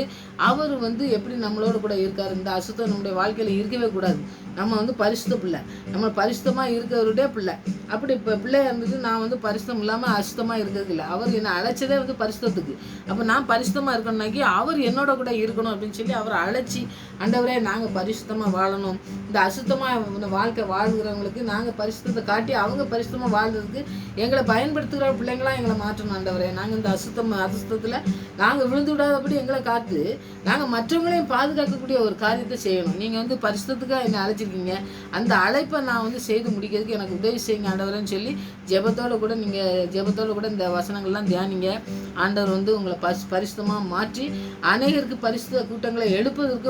அவர் வந்து எப்படி நம்மளோட கூட இருக்கார். இந்த அசுத்தம் நம்முடைய வாழ்க்கையில் இருக்கவே கூடாது. நம்ம வந்து பரிசுத்த பிள்ளை, நம்ம பரிசுத்தமாக இருக்கிறவருடைய பிள்ளை. அப்படி இப்போ பிள்ளையாக இருந்துட்டு நான் வந்து பரிசுத்தம் இல்லாமல் அசுத்தமாக இருக்கிறது இல்லை. அவர் என்னை அழைச்சதே வந்து பரிசுத்தத்துக்கு. அப்போ நான் பரிசுத்தமாக இருக்கணும்னாக்கி அவர் என்னோட கூட இருக்கணும் அப்படின்னு சொல்லி அவர் அழைச்சி, ஆண்டவரே நாங்கள் பரிசுத்தமாக வாழணும், இந்த அசுத்தமாக இந்த வாழ்க்கை வாழ்கிறவங்களுக்கு நாங்கள் பரிசுத்தத்தை காட்டி அவங்க பரிசுத்தமாக வாழ்றதுக்கு எங்களை பயன்படுத்துகிற பிள்ளைங்களாம் எங்களை மாற்றணும். ஆண்டவரே நாங்கள் இந்த அசுத்தத்தில் நாங்கள் விழுந்து விடாதபடி எங்களை காத்து நாங்கள் மற்றவங்களையும் பாதுகாக்கக்கூடிய ஒரு காரியத்தை செய்யணும். நீங்கள் வந்து பரிசுத்தத்துக்காக என்னை அழைச்சிருக்கீங்க, அழைச்சிருக்கீங்க, அந்த அழைப்பை நான் வந்து செய்து முடிக்கிறதுக்கு எனக்கு உதவி செய்யுங்க ஆண்டவரேன்னு சொல்லி ஜெபத்தோடு கூட இந்த வசனங்கள்லாம் தியானிங்க. ஆண்டவர் வந்து உங்களை பரிசுத்தமாக மாற்றி அநேகருக்கு பரிசுத்த கூட்டங்களை எழுப்பதற்கு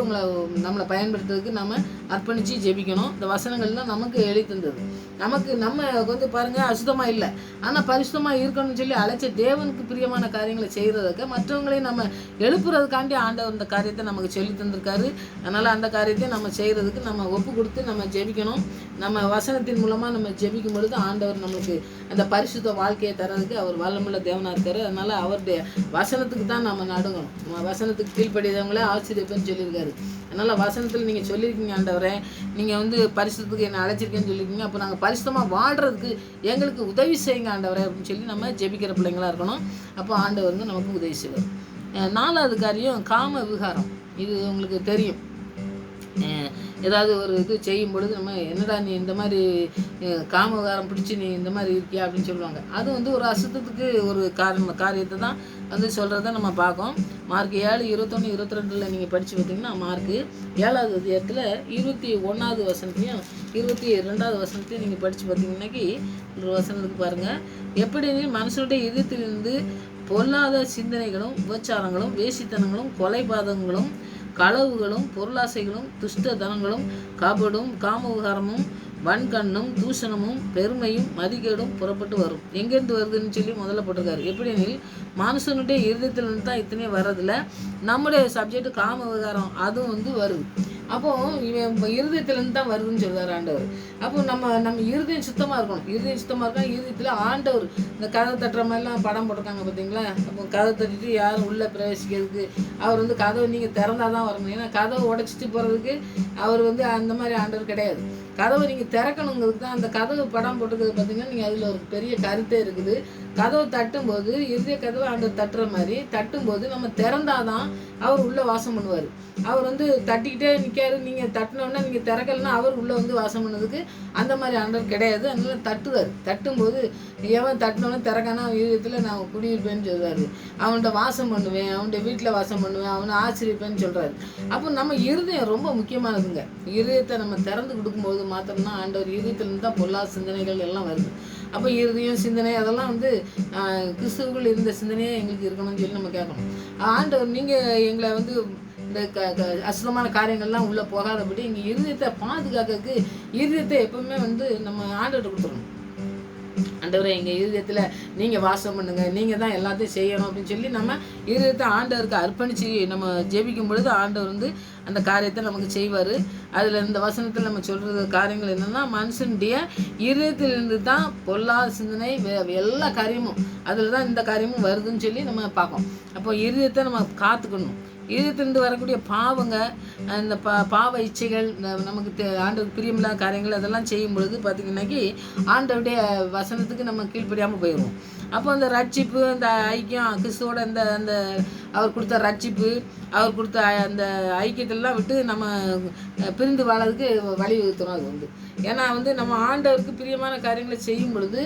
நம்மளை பயன்படுத்துறதுக்கு நம்ம அர்ப்பணித்து ஜெபிக்கணும். இந்த வசனங்கள்லாம் நமக்கு எழுதி தந்தது. நம்ம வந்து பாருங்கள், அசுத்தமாக இல்லை, ஆனால் பரிசுத்தமாக இருக்கணும்னு சொல்லி அழைச்ச தேவனுக்கு பிரியமான காரியங்களை செய்கிறதுக்கு மற்றவங்களையும் நம்ம எழுப்புறதுக்காண்டி ஆண்டவர் இந்த காரியத்தை நமக்கு சொல்லி தந்திருக்காரு. அதனால் அந்த காரியத்தை நம்ம செய்கிறதுக்கு நம்ம ஒப்பு கொடுத்து நம்ம ஜெபிக்கணும். நம்ம வசனத்தின் மூலமாக நம்ம ஜெபிக்கும் பொழுது ஆண்டவர் நம்மளுக்கு அந்த பரிசுத்த வாழ்க்கையை தரதுக்கு அவர் வல்லமுள்ள தேவனாக இருக்காரு. அதனால் அவருடைய வசனத்துக்கு தான் நம்ம நடுங்கணும். வசனத்துக்கு கீழ்ப்படியவங்களே ஆச்சரியப்பேன்னு சொல்லியிருக்காரு. அதனால் வசனத்தில் நீங்கள் சொல்லியிருக்கீங்க ஆண்டவரே, நீங்கள் வந்து பரிசுத்தத்துக்கு என்னை அழைச்சிருக்கேன்னு சொல்லியிருக்கீங்க, அப்போ நாங்கள் பரிசுத்தமாக வாழ்கிறதுக்கு எங்களுக்கு உதவி செய்யுங்க ஆண்டவரே அப்படின்னு சொல்லி நம்ம ஜெபிக்கிற பிள்ளைங்களாக இருக்கணும். அப்போ ஆண்டவர் வந்து நமக்கு உதவி செய்வார். 4வது காரியம் காம விகாரம். இது உங்களுக்கு தெரியும். ஏதாவது ஒரு இது செய்யும் பொழுது நம்ம என்னடா நீ இந்த மாதிரி காமகாரம் பிடிச்சி நீ இந்த மாதிரி இருக்கியா அப்படின்னு சொல்லுவாங்க. அது வந்து ஒரு அசுத்தத்துக்கு ஒரு காரியத்தை தான் வந்து சொல்கிறத நம்ம பார்க்கோம். மார்க் 7:21, 22 நீங்கள் படித்து பார்த்தீங்கன்னா, மார்க் 7வது அதிகாரத்தில் 21வது வசனத்தையும் 22வது வசனத்தையும் நீங்கள் படித்து பார்த்தீங்கன்னாக்கி ஒரு வசனத்துக்கு பாருங்கள், எப்படி மனுஷனுடைய இதயத்திலிருந்து பொல்லாத சிந்தனைகளும் விபச்சாரங்களும் வேசித்தனங்களும் கொலைபாதகங்களும் களவுகளும் பொருளாசைகளும் துஷ்டதனங்களும் கபடும் காமவிகாரமும் வன்கண்ணும் தூஷணமும் பெருமையும் மதிக்கேடும் புறப்பட்டு வரும். எங்கேருந்து வருதுன்னு சொல்லி முதல்ல போட்டிருக்காரு. எப்படினில் மனுஷனுடைய இருதயத்திலிருந்து தான் இத்தனையும் வர்றதில்ல. நம்முடைய சப்ஜெக்ட் காம விகாரம் அதுவும் வந்து வருது. அப்போது இவன் இருதயத்திலேருந்து தான் வருதுன்னு சொல்கிறார் ஆண்டவர். அப்போ நம்ம இருதயம் சுத்தமாக இருக்கணும். இருதயத்தில் ஆண்டவர் இந்த கதவை தட்டுற மாதிரிலாம் படம் போட்டிருக்காங்க பார்த்தீங்களா? அப்போ கதவை தட்டிட்டு யாரும் உள்ளே பிரவேசிக்கிறதுக்கு அவர் வந்து கதவை நீங்கள் திறந்தால் தான் வரணும். ஏன்னா கதவை உடைச்சிட்டு போகிறதுக்கு அவர் வந்து அந்த மாதிரி ஆண்டவர் கிடையாது. கதவை நீங்கள் திறக்கணுங்கிறதுக்கு தான் அந்த கதவு படம் போட்டுக்கிறது பார்த்தீங்கன்னா, நீங்கள் அதில் ஒரு பெரிய கருத்தே இருக்குது. கதவை தட்டும்போது இருதய கதவை ஆண்டவர் தட்டுற மாதிரி தட்டும்போது நம்ம திறந்தாதான் அவர் உள்ளே வாசம் பண்ணுவார். அவர் வந்து தட்டிக்கிட்டே நிற்காரு, நீங்கள் தட்டினோன்னா நீங்கள் திறக்கலைன்னா அவர் உள்ளே வந்து வாசம் பண்ணதுக்கு அந்த மாதிரி ஆண்டவர் கிடையாது. அதனால தட்டுவார். தட்டும்போது எவன் தட்டினோன்னு திறக்கானா இருதயத்தில் நான் குடியிருப்பேன்னு சொல்கிறாரு. அவன்கிட்ட வாசம் பண்ணுவேன், அவன்கிட்ட வீட்டில் வாசம் பண்ணுவேன், அவனை ஆச்சரிப்பேன்னு சொல்கிறாரு. அப்போ நம்ம இருதயம் ரொம்ப முக்கியமானதுங்க. இருதயத்தை நம்ம திறந்து கொடுக்கும்போது மாத்திரம்தான் ஆண்டவர் இருதயத்திலிருந்து தான் பொல்லாத சிந்தனைகள் எல்லாம் வருது. அப்போ இருதயம் சிந்தனை அதெல்லாம் வந்து கிறிஸ்துவுக்குள் இருந்த சிந்தனையே எங்களுக்கு இருக்கணும்னு சொல்லி நம்ம கேட்கணும். ஆண்டவர் நீங்கள் எங்களை வந்து இந்த அசுத்தமான காரியங்கள்லாம் உள்ளே போகாதபடி இங்கே இருதயத்தை பாதுகாக்கிறதுக்கு இருதயத்தை எப்பவுமே வந்து நம்ம ஆண்டவர்கிட்ட கொடுத்துடணும். ஆண்டவரை எங்கள் இருதயத்தில் நீங்கள் வாசம் பண்ணுங்கள், நீங்கள் தான் எல்லாத்தையும் செய்யணும் அப்படின்னு சொல்லி நம்ம இருதயத்தை ஆண்டவருக்கு அர்ப்பணித்து நம்ம ஜெபிக்கும் பொழுது ஆண்டவர் வந்து அந்த காரியத்தை நமக்கு செய்வார். அதில் இந்த வசனத்தில் நம்ம சொல்கிறது காரியங்கள் என்னென்னா, மனுஷனுடைய இருதயத்திலிருந்து தான் பொல்லாத சிந்தனை எல்லா காரியமும் அதில் தான் இந்த காரியமும் வருதுன்னு சொல்லி நம்ம பார்க்கோம். அப்போ இருதயத்தை நம்ம காத்துக்கணும். இருதயத்திலிருந்து வரக்கூடிய பாவங்க, இந்த பாவ இச்சைகள், நமக்கு ஆண்டவருக்கு பிரியமில்லாத காரியங்கள் அதெல்லாம் செய்யும் பொழுது பார்த்திங்கன்னாக்கி ஆண்டவருடைய வசனத்துக்கு நம்ம கீழ்ப்படியாமல் போயிடுவோம். அப்போ அந்த ரட்சிப்பு, அந்த ஐக்கியம் கிறிஸ்துவோட அந்த அவர் கொடுத்த ரட்சிப்பு, அவர் கொடுத்த அந்த ஐக்கியத்திலலாம் விட்டு நம்ம பிரிந்து வாழறதுக்கு வழிவகுத்துறோம். அது வந்து ஏன்னா வந்து நம்ம ஆண்டவருக்கு பிரியமான காரியங்களை செய்யும் பொழுது,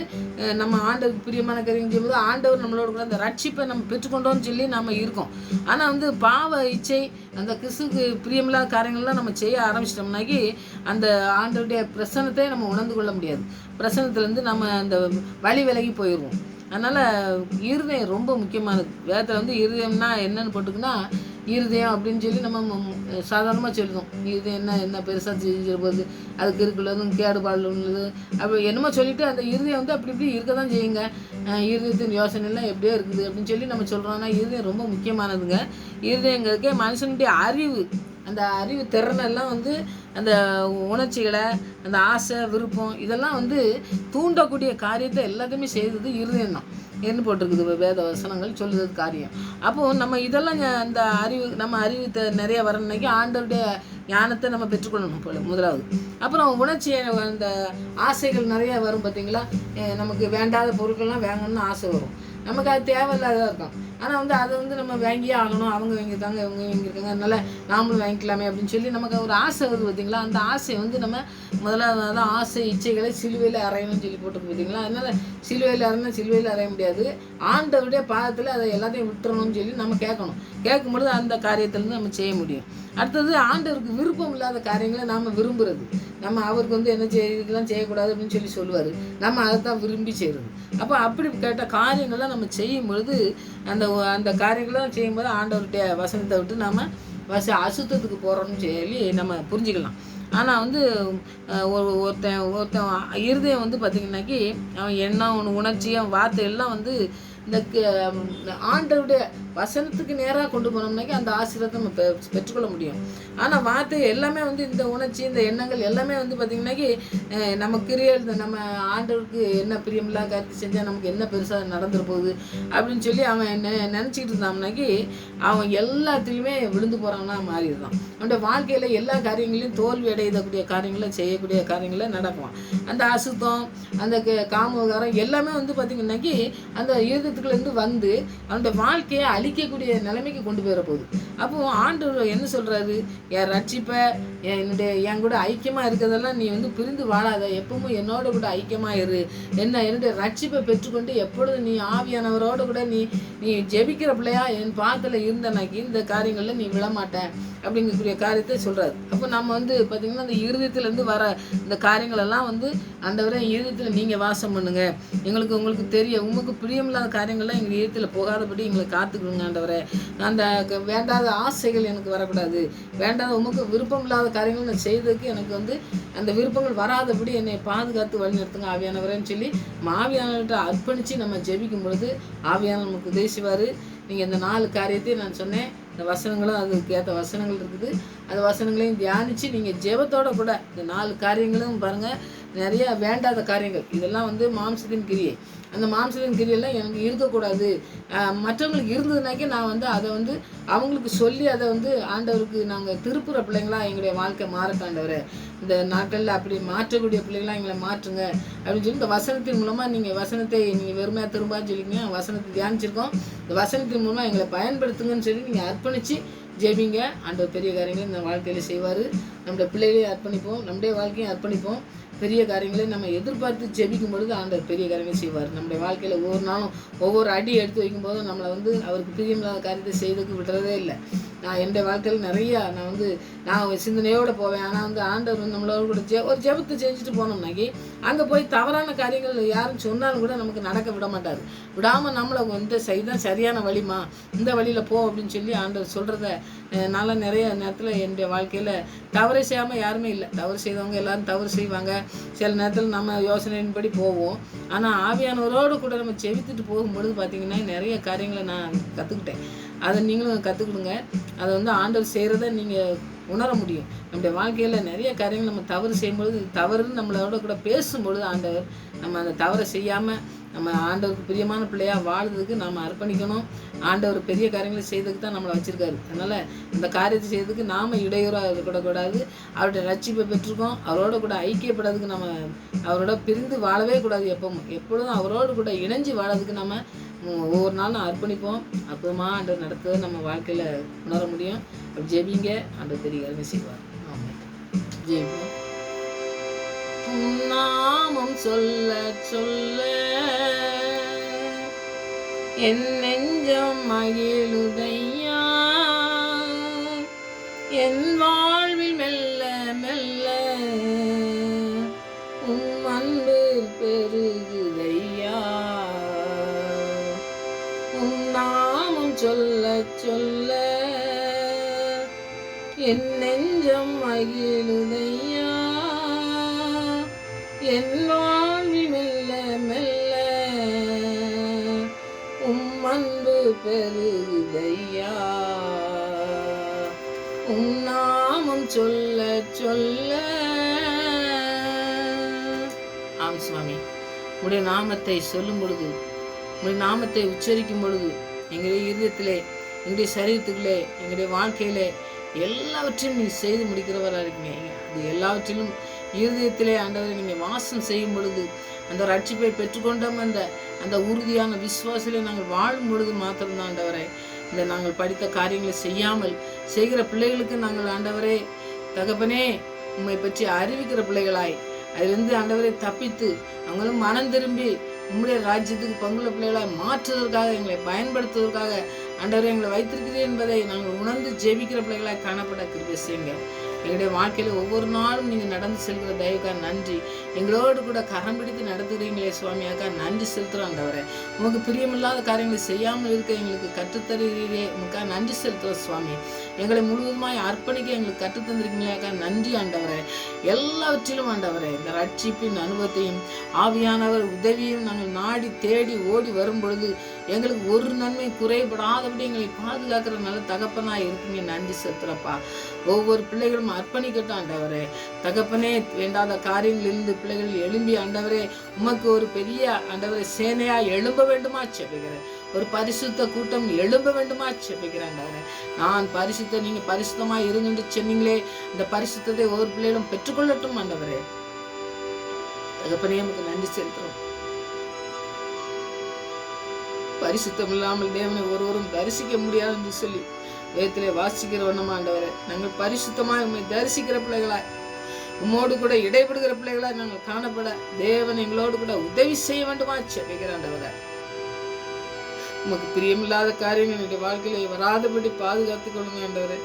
நம்ம ஆண்டவருக்கு பிரியமான காரியங்கள் செய்யும்போது ஆண்டவர் நம்மளோட கூட அந்த ரட்சிப்பை நம்ம பெற்றுக்கொண்டோன்னு சொல்லி நம்ம இருக்கோம். ஆனால் வந்து பாவ இச்சை, அந்த கிறிஸ்துவுக்கு பிரியமில்லாத காரியங்கள்லாம் நம்ம செய்ய ஆரம்பிச்சிட்டோம்னாக்கி அந்த ஆண்டவருடைய பிரசன்னத்தை நம்ம உணர்ந்து கொள்ள முடியாது. பிரசன்னத்துலேருந்து நம்ம அந்த வழி விலகி போயிடுவோம். அதனால் இருதயம் ரொம்ப முக்கியமானது. வேதத்தில் வந்து இருதயம்னா என்னன்னு போட்டுக்குன்னா, இருதயம் அப்படின்னு சொல்லி நம்ம சாதாரணமாக சொல்லுவோம். இருதயம் என்ன பெருசாக செஞ்சிட போகுது, அதுக்கு இருக்குள்ளதும் கேடுபாடு உள்ளது அப்படி என்னமோ சொல்லிவிட்டு அந்த இருதயம் வந்து அப்படி இப்படி இருக்க தான் செய்யுங்க. இருதயத்தின் யோசனைலாம் எப்படியோ இருக்குது அப்படின்னு சொல்லி நம்ம சொல்கிறோம். ஆனால் இருதயம் ரொம்ப முக்கியமானதுங்க. இருதயங்கிறதுக்கே மனுஷனுடைய அறிவு, அந்த அறிவு திறனெல்லாம் வந்து அந்த உணர்ச்சிகளை, அந்த ஆசை விருப்பம் இதெல்லாம் வந்து தூண்டக்கூடிய காரியத்தை எல்லாத்தையுமே செய்தது இருதயம் தான் என்ன போட்டிருக்குது வேத வசனங்கள் சொல்லுறது காரியம். அப்போது நம்ம இதெல்லாம் அந்த நம்ம அறிவு நிறைய வரணுன்னாக்கி ஆண்டவருடைய ஞானத்தை நம்ம பெற்றுக்கொள்ளணும் போல முதலாவது. அப்புறம் உணர்ச்சி, அந்த ஆசைகள் நிறைய வரும் பார்த்தீங்களா? நமக்கு வேண்டாத பொருட்கள்லாம் வாங்கணும்னு ஆசை வரும். நமக்கு அது தேவையில்லாத இருக்கும். ஆனால் வந்து அதை வந்து நம்ம வாங்கியே ஆகணும், அவங்க வாங்கியிருக்காங்க இவங்க வாங்கியிருக்காங்க அதனால் நாமளும் வாங்கிக்கலாமே அப்படின்னு சொல்லி நமக்கு ஒரு ஆசை வருது பார்த்தீங்களா. அந்த ஆசையை வந்து நம்ம முதலாவது ஆசை இச்சைகளை சிலுவையில் அறையணும்னு சொல்லி போட்டு பார்த்தீங்களா. அதனால் சிலுவையில் அறையினா சிலுவையில் அறைய முடியாது, ஆண்டவருடைய பாதத்தில் அதை எல்லாத்தையும் விட்டுறணும்னு சொல்லி நம்ம கேட்கணும். கேட்கும்பொழுது அந்த காரியத்திலேருந்து நம்ம செய்ய முடியும். அடுத்தது ஆண்டவருக்கு விருப்பம் இல்லாத காரியங்களை நாம் விரும்புகிறது. நம்ம அவருக்கு வந்து என்ன இதெல்லாம் செய்யக்கூடாது அப்படின்னு சொல்லி சொல்லுவார், நம்ம அதை தான் விரும்பி செய்கிறது. அப்போ அப்படி கேட்ட காரியங்கள்லாம் நம்ம செய்யும் பொழுது அந்த காரியங்கள்லாம் செய்யும்போது ஆண்டவருடைய வசனத்தை விட்டு நம்ம அசுத்தத்துக்கு போகிறோம்னு சொல்லி நம்ம புரிஞ்சுக்கலாம். ஆனால் வந்து ஒருத்தன் இருதயம் வந்து பார்த்திங்கனாக்கி அவன் எண்ணம் உணர்ச்சி அவன் வார்த்தை எல்லாம் வந்து இந்த ஆண்டவருடைய வசனத்துக்கு நேராக கொண்டு போனோம்னாக்கி அந்த ஆசீர்வாதத்தை நம்ம பெற்றுக்கொள்ள முடியும். ஆனால் வார்த்தை எல்லாமே வந்து இந்த உணர்ச்சி இந்த எண்ணங்கள் எல்லாமே வந்து பார்த்திங்கனாக்கி நம்ம கிரியல் நம்ம ஆண்டவருக்கு என்ன பிரியமில்லாத கருத்து செஞ்சால் நமக்கு என்ன பெருசாக நடந்துட போகுது அப்படின்னு சொல்லி அவன் நினச்சிக்கிட்டு இருந்தான்னாக்கி அவன் எல்லாத்துலேயுமே விழுந்து போகிறான்னா மாறிடுறான். அவனுடைய வாழ்க்கையில் எல்லா காரியங்களையும் தோல்வி அடையக்கூடிய காரியங்களை செய்யக்கூடிய காரியங்களை நடக்குவான். அந்த அசுத்தம் அந்த காமகாரம் எல்லாமே வந்து பார்த்திங்கனாக்கி அந்த இருதயத்துக்குள்ளேருந்து வந்து அவனுடைய வாழ்க்கையை அழிக்கக்கூடிய நிலைமைக்கு கொண்டு போயிட போகுது. அப்போ ஆண்டவர் என்ன சொல்கிறாரு, என் ரட்சிப்பை என் கூட ஐக்கியமாக இருக்கிறதெல்லாம் நீ வந்து பிரிந்து வாழாத, எப்பவும் என்னோட கூட ஐக்கியமாக இரு, என்னுடைய ரட்சிப்பை பெற்றுக்கொண்டு எப்பொழுது நீ ஆவியானவரோட கூட நீ ஜெபிக்கிற பிள்ளையா என் பாதத்தில் இருந்தனாக்கி இந்த காரியங்களில் நீ விழமாட்டேன் அப்படிங்கக்கூடிய காரியத்தை சொல்கிறாரு. அப்போ நம்ம வந்து பார்த்திங்கன்னா அந்த இருதயத்துலேருந்து வர இந்த காரியங்களெல்லாம் வந்து ஆண்டவரே இருதயத்தில் நீங்கள் வாசம் பண்ணுங்க, உங்களுக்கு தெரியும் உங்களுக்கு பிரியமில்லாத காரியங்கள்லாம் எங்கள் இருதயத்தில் போகாதபடி எங்களை காத்துக்கணுங்க ஆண்டவரே. அந்த வேண்டாத ஆசைகள் எனக்கு வரக்கூடாது, வேண்டாத உமக்கு விருப்பம் இல்லாத காரியங்கள் நான் செய்ததுக்கு எனக்கு வந்து அந்த விருப்பங்கள் வராதபடி என்னை பாதுகாத்து வழி நடத்துங்க ஆவியானவரேன்னு சொல்லி ஆவியானவர்கிட்ட அர்ப்பணித்து நம்ம ஜெபிக்கும் பொழுது ஆவியானவர் நமக்கு உதவி செய்வார். நீங்கள் இந்த 4 காரியத்தையும் நான் சொன்னேன், இந்த வசனங்களும் அதுக்கு ஏற்ற வசனங்கள் இருக்குது, அந்த வசனங்களையும் தியானித்து நீங்கள் ஜெபத்தோட கூட இந்த 4 காரியங்களும் பாருங்கள். நிறைய வேண்டாத காரியங்கள் இதெல்லாம் வந்து மாம்சத்தின் கிரியை, அந்த மாம்சத்தின் கிரியெல்லாம் எனக்கு இருக்கக்கூடாது. மற்றவங்களுக்கு இருந்ததுனாக்கி நான் வந்து அதை வந்து அவங்களுக்கு சொல்லி அதை வந்து ஆண்டவருக்கு நாங்கள் திருப்புற பிள்ளைங்களாம் எங்களுடைய வாழ்க்கை மாறட்டாண்டவர், இந்த நாட்களில் அப்படி மாற்றக்கூடிய பிள்ளைங்களாம் எங்களை மாற்றுங்க அப்படின்னு சொல்லி இந்த வசனத்தின் மூலமாக நீங்கள் வசனத்தை நீங்கள் வெறுமையாக திரும்ப சொல்லிங்க, வசனத்தை தியானிச்சிருக்கோம், இந்த வசனத்தின் மூலமாக எங்களை பயன்படுத்துங்கன்னு சொல்லி நீங்கள் அர்ப்பணித்து ஜெபிங்க. ஆண்டவர் பெரிய காரியங்களை இந்த வாழ்க்கையில் செய்வார். நம்முடைய பிள்ளைகளையும் அர்ப்பணிப்போம், நம்முடைய வாழ்க்கையும் அர்ப்பணிப்போம். பெரிய காரியங்களை நம்ம எதிர்பார்த்து ஜெபிக்கும் பொழுது ஆண்டவர் பெரிய காரியங்களை செய்வார். நம்முடைய வாழ்க்கையில் ஒவ்வொரு நாளும் ஒவ்வொரு அடி எடுத்து வைக்கும்போதும் நம்மளை வந்து அவருக்கு பிரியமில்லாத காரியத்தை செய்ததுக்கு விடுறதே இல்லை. நான் என்னுடைய வாழ்க்கையில் நிறையா நான் சிந்தனையோடு போவேன். ஆனால் வந்து ஆண்டவர் நம்மளோட கூட ஒரு ஜெபத்தை செஞ்சுட்டு போனோம்னாக்கி அங்கே போய் தவறான காரியங்கள் யாரும் சொன்னாலும் கூட நமக்கு நடக்க விட மாட்டார். விடாமல் நம்மளை இந்த தான் சரியான வழிமா, இந்த வழியில் போ அப்படின்னு சொல்லி ஆண்டவர் சொல்கிறத நல்லா நிறைய நேரத்தில் என்னுடைய வாழ்க்கையில் தவறு செய்யாமல் யாருமே இல்லை. தவறு செய்தவங்க எல்லோரும் தவறு செய்வாங்க. சில நேரத்தில் நம்ம யோசனையின்படி போவோம். ஆனால் ஆவியானவரோடு கூட நம்ம செவித்துட்டு போகும்பொழுது பார்த்திங்கன்னா நிறைய காரியங்களை நான் கற்றுக்கிட்டேன். அதை நீங்களும் கற்றுக்கிடுங்க. அதை வந்து ஆண்டவர் செய்கிறத நீங்கள் உணர முடியும். நம்முடைய வாழ்க்கையில் நிறைய காரியங்கள் நம்ம தவறு செய்யும்பொழுது தவறுன்னு நம்மளோட கூட பேசும்பொழுது ஆண்டவர் நம்ம அந்த தவறை செய்யாமல் நம்ம ஆண்டவருக்கு பிரியமான பிள்ளையாக வாழ்றதுக்கு நாம் அர்ப்பணிக்கணும். ஆண்டவர் பெரிய காரியங்களை செய்யறதுக்கு தான் நம்மளை வச்சுருக்காரு. அதனால் இந்த காரியத்தை செய்யறதுக்கு நாம் இடையூறாக இருக்கக்கூடாது. அவருடைய ரட்சிப்பை பெற்றிருக்கோம், அவரோட கூட ஐக்கியப்படுறதுக்கு நம்ம அவரோட பிரிந்து வாழவே கூடாது. எப்பொழுதும் அவரோடு கூட இணைஞ்சு வாழறதுக்கு நம்ம ஒவ்வொரு நாளும் அர்ப்பணிப்போம். அற்புதமாக ஆண்டவர் நடத்துவதை நம்ம வாழ்க்கையில் உணர முடியும். அப்படி ஜெபிங்க, ஆண்டவர் பெரிய காரியங்களை செய்வார். ஆமாம், ஜெபிங்க. நாமம் சொல்ல சொல்ல என் நெஞ்சம் மகிழுதையா, என் வாழ்வில் மெல்ல மெல்ல உம் அன்பு பெருகுதையா. உம் நாமம் சொல்ல சொல்ல என் நெஞ்சம் மகிழுதையா, என் வாழ்வில் மெல்ல மெல்ல உம் அன்பு பெருகுதையா. உம் நாமம் சொல்ல சொல்ல. ஆம் சுவாமி, உடைய நாமத்தை சொல்லும் பொழுது, உடைய நாமத்தை உச்சரிக்கும் பொழுது எங்களுடைய இருதயத்திலே, எங்களுடைய சரீரத்துக்குள்ளே, எங்களுடைய வாழ்க்கையிலே எல்லாவற்றையும் நீ செய்து முடிக்கிறவராக இருக்கீங்க. அது எல்லாவற்றிலும் இருதயத்திலே ஆண்டவரை நீங்கள் வாசம் செய்யும் பொழுது அந்த ரட்சிப்பை பெற்றுக்கொண்டோம், அந்த உறுதியான விசுவாசத்திலே நாங்கள் வாழும் பொழுது மாத்திரம்தான் ஆண்டவரே இந்த நாங்கள் படித்த காரியங்களை செய்யாமல் செய்கிற பிள்ளைகளுக்கு நாங்கள் ஆண்டவரே தகப்பனே உம்மை பற்றி அறிவிக்கிற பிள்ளைகளாய் அதிலிருந்து ஆண்டவரை தப்பித்து அவங்களும் மனம் திரும்பி உம்முடைய ராஜ்யத்துக்கு பங்குள்ள பிள்ளைகளாய் மாற்றுவதற்காக எங்களை பயன்படுத்துவதற்காக ஆண்டவரை எங்களை வைத்திருக்கிறேன் என்பதை நாங்கள் உணர்ந்து ஜெபிக்கிற பிள்ளைகளாய் காணப்பட கிருபை செய்யுங்க. எங்களுடைய வாழ்க்கையில் ஒவ்வொரு நாளும் நீங்கள் நடந்து செல்கிற தயவுக்கா நன்றி. எங்களோடு கூட கரம் பிடித்து நடத்துகிறீங்களே சுவாமியாக்கா நன்றி செலுத்துகிறோம் ஆண்டவரே. உமக்கு பிரியமில்லாத காரியங்களை செய்யாமல் இருக்க எங்களுக்கு கற்றுத்தருகிறீரே உங்களுக்காக நன்றி செலுத்துகிறோம் சுவாமி. எங்களை முழுவதுமாய் அர்ப்பணிக்க எங்களுக்கு கற்றுத்தந்திருக்கீங்களாக்கா நன்றி ஆண்டவரே. எல்லாவற்றிலும் ஆண்டவரே இந்த ரட்சிப்பின் அனுபவத்தையும் ஆவியானவர் உதவியும் நாங்கள் நாடி தேடி ஓடி வரும் பொழுது எங்களுக்கு ஒரு நன்மை குறைபடாதபடி எங்களை பாதுகாக்கிற நல்ல தகப்பனாக இருக்குங்க. நன்றி செலுத்துகிறப்பா. ஒவ்வொரு பிள்ளைகளும் அர்ப்பணிக்கட்டும் ஆண்டவரே. தகப்பனே வேண்டாத காரியங்களிலிருந்து பிள்ளைகள் எழும்பி ஆண்டவரே உமக்கு ஒரு பெரிய ஆண்டவரே சேனையா எழும்ப வேண்டுமா செபிக்கிறேன். ஒரு பரிசுத்த கூட்டம் எழும்ப வேண்டுமா செபிக்கிறேன் ஆண்டவரே. நான் பரிசுத்த நீங்க பரிசுத்தமா இருங்கன்னு சொன்னீங்களே அந்த பரிசுத்தத்தை ஒவ்வொரு பிள்ளைகளும் பெற்றுக்கொள்ளட்டும் ஆண்டவரே. தகப்பனே நமக்கு நன்றி செலுத்துறோம். பரிசுத்தம் இல்லாமல் தேவனை ஒருவரும் தரிசிக்க முடியாது என்று சொல்லி வேதத்திலே வாசிக்கிற வண்ணமா ஆண்டவரே நாங்கள் பரிசுத்தமாய் உண்மை தரிசிக்கிற பிள்ளைகளாய் உம்மோடு கூட இடைபடுகிற பிள்ளைகளாய் நாங்கள் காணப்பட தேவன் எங்களோடு கூட உதவி செய்ய வேண்டுமா செபிக்கிற ஆண்டவரே. உமக்கு பிரியமில்லாத காரியங்கள் என்னுடைய வாழ்க்கையில வராதபடி பாதுகாத்துக் கொள்ளுங்க ஆண்டவரே.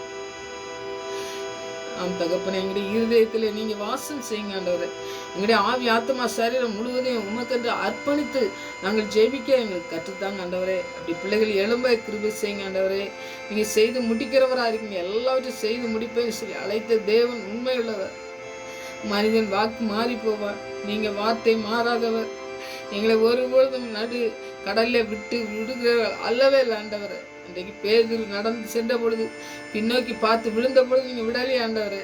ஆம் தகப்பனே எங்களுடைய இருதயத்திலே நீங்க வாசம் செய்யுங்க ஆண்டவரே. எங்களுடைய ஆவி ஆத்மா சரீரம் முழுவதையும் உமக்கென்று அர்ப்பணித்து நாங்கள் ஜெபிக்க எங்களுக்கு கற்றுத்தாங்க ஆண்டவரே. அப்படி பிள்ளைகள் எழும்ப கிருபை செய்யுங்க ஆண்டவரே. நீங்க செய்து முடிக்கிறவராக இருக்கீங்க. எல்லாவற்றையும் செய்து முடிப்பேன்னு சொல்லி அழைத்த தேவன் உண்மையுள்ளவர். மனிதன் வாக்கு மாறி போவார், நீங்க வார்த்தை மாறாதவர். எங்களை ஒருபொழுதும் நடு கடல்ல விட்டு விடுகிற அல்லவே இல்லை ஆண்டவரை. இன்றைக்கு பேதுரு நடந்து சென்ற பொழுது பின்னோக்கி பார்த்து விழுந்த பொழுது நீங்க விடலையே ஆண்டவரை.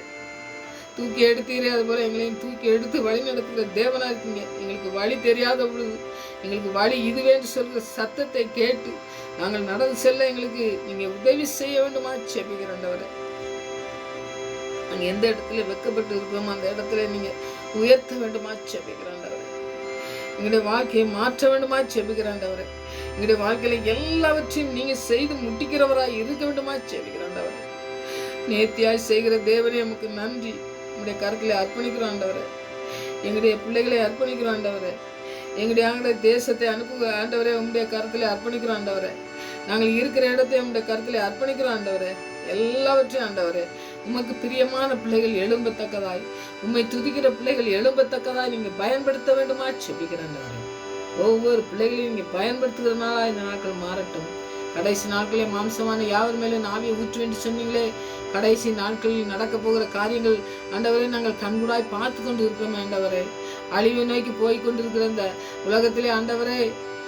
தூக்கி எடுத்தீரே அது போல எங்களையும் தூக்கி எடுத்து வழி நடத்துகிற தேவனா இருக்கீங்க. எங்களுக்கு வழி தெரியாத பொழுது எங்களுக்கு வழி இதுவேன்னு சொல்கிற சத்தத்தை கேட்டு நாங்கள் நடந்து செல்ல எங்களுக்கு நீங்க உதவி செய்ய வேண்டுமா செபிக்கிற ஆண்டவரை. நாங்கள் எந்த இடத்துல வெக்கப்பட்டு இருக்கிறோமோ அந்த இடத்துல நீங்க உயர்த்த வேண்டுமா செபிக்கிற ஆண்டவரை. எங்களுடைய வாழ்க்கையை மாற்ற வேண்டுமா செபிக்கிற ஆண்டவரை. எங்களுடைய வாழ்க்கையில எல்லாவற்றையும் நீங்க செய்து முட்டிக்கிறவராய் இருக்க வேண்டுமா செபிக்கிற ஆண்டவரை. நேர்த்தியாய் செய்கிற தேவனே நமக்கு நன்றி. உங்களுடைய கருத்துல அர்ப்பணிக்கிறோம் ஆண்டவரை. எங்களுடைய பிள்ளைகளை அர்ப்பணிக்கிறோம் ஆண்டவரை. எங்களுடைய தேசத்தை அனுப்புக ஆண்டவரே. உங்களுடைய கருத்துல அர்ப்பணிக்கிறோம் ஆண்டவரை. நாங்கள் இருக்கிற இடத்தை உங்களுடைய கருத்துல அர்ப்பணிக்கிறோம் ஆண்டவரை. எல்லாவற்றையும் ஆண்டவரே உமக்கு பிரியமான பிள்ளைகள் எழும்பத்தக்கதாய் உம்மை துதிக்கிற பிள்ளைகள் எழும்பத்தக்கதாய் நீங்க பயன்படுத்த வேண்டுமா செபிக்கிறேன். ஒவ்வொரு பிள்ளைகளையும் நீங்க பயன்படுத்துகிறதுனால இந்த நாட்கள் மாறட்டும். கடைசி நாட்களே மாம்சமான யாவர் மேலும் ஆவியை ஊற்று என்று சொன்னீங்களே. கடைசி நாட்களில் நடக்க போகிற காரியங்கள் ஆண்டவரே நாங்கள் கண்கூடாய் பார்த்து கொண்டு இருக்கிறோம் ஆண்டவரே. அழிவை நோக்கி போய் கொண்டிருக்கிற இந்த உலகத்திலே ஆண்டவரே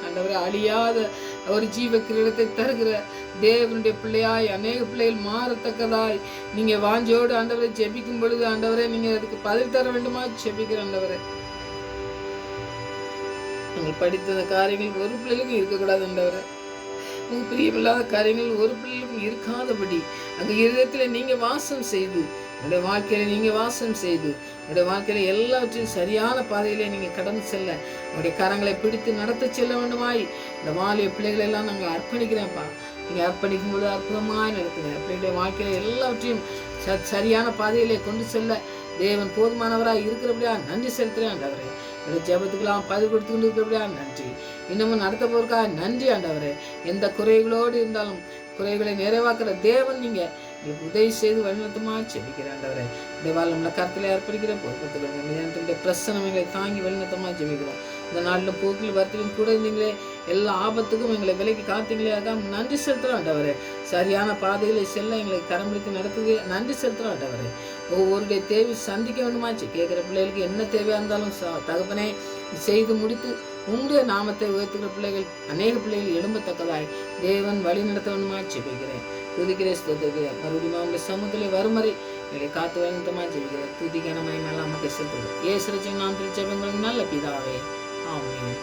ஆண்டவரே அழியாத ஒரு ஜீவ கிரீடத்தை தருகிற தேவனுடைய பிள்ளையாய் அநேக பிள்ளைகள் மாறத்தக்கதாய் நீங்க வாஞ்சோடு ஆண்டவரை ஜெபிக்கும் பொழுது ஆண்டவரே நீங்க அதுக்கு பதில் தர வேண்டுமா ஜெபிக்கிற ஆண்டவரே. நீங்கள் படித்த காரியங்கள் ஒரு பிள்ளைகளுக்கும் இருக்கக்கூடாது ஆண்டவரே. உங்களுக்கு பிரியமில்லாத காரியங்கள் ஒரு பிள்ளைகளுக்கும் இருக்காதபடி அங்க இருதயத்துல நீங்க வாசம் செய்து என்னுடைய வாழ்க்கையில நீங்க வாசம் செய்து என்னுடைய வாழ்க்கையில எல்லாவற்றையும் சரியான பாதையிலே நீங்க கடந்து செல்ல உங்களுடைய கரங்களை பிடித்து நடத்த செல்ல வேண்டுமாய் இந்த வாலிய பிள்ளைகளை எல்லாம் நாங்கள் அர்ப்பணிக்கிறேன்ப்பா. நீங்க அர்ப்பணிக்கும் பொழுது அற்புதமாய் நடத்துங்க. பிள்ளைகளுடைய வாழ்க்கையில எல்லாவற்றையும் சரியான பாதையிலே கொண்டு செல்ல தேவன் போதுமானவராய் இருக்கிறபடியா நன்றி செலுத்துறேன் ஆண்டவரே. என்னுடைய ஜெபத்துக்கெல்லாம் பதில் கொடுத்து கொண்டு இருக்கிறபடியா நன்றி. இன்னமும் நடத்த போறதுக்காக நன்றி ஆண்டவரே. எந்த குறைகளோடு இருந்தாலும் குறைகளை நிறைவாக்குற தேவன் நீங்க எங்களுக்கு உதவி செய்து வழிநடத்துமா ஜெபிக்கிறேன் ஆண்டவரே. இந்த நம்மள கருத்துல ஏற்படுகிற பொறுப்புடைய பிரசனம் எங்களை தாங்கி வழிநடத்தமா ஜெபிக்கிறோம். இந்த நாளில் போக்கில் வரத்திலும் கூட இருந்தீங்களே எல்லா ஆபத்துக்கும் எங்களை விலைக்கு காத்தீங்களே அதான் நன்றி செலுத்துறோம் ஆண்டவரே. சரியான பாதைகளை செல்ல எங்களை கரம் பிடித்து நடத்துது நன்றி செலுத்துறோம் ஆண்டவரே. ஒவ்வொருடைய தேவை சந்திக்க வேண்டுமாச்சு. கேட்குற பிள்ளைகளுக்கு என்ன தேவையாக இருந்தாலும் தகப்பனே செய்து முடித்து உங்களுடைய நாமத்தை உயர்த்துகிற பிள்ளைகள் அநேக பிள்ளைகள் எழும்பத்தக்கதாய் தேவன் வழி நடத்த வேண்டுமா ஜெபிக்கிறேன். துதிக்கிறேன் ஸ்தோத்திரிக்கிறேன். மறுபடியும் அவங்களுடைய சமூகத்திலே வரும் வரை எங்களை காத்து வழிநடத்தமா ஜெபிக்கிறேன். துதிக்க நம்ம நல்லா நமக்கு செலுத்துகிறோம். ஏசுரட்சியின் நாமத்தில் ஜெபங்கள் நல்ல பிதாவே. ஆமென்.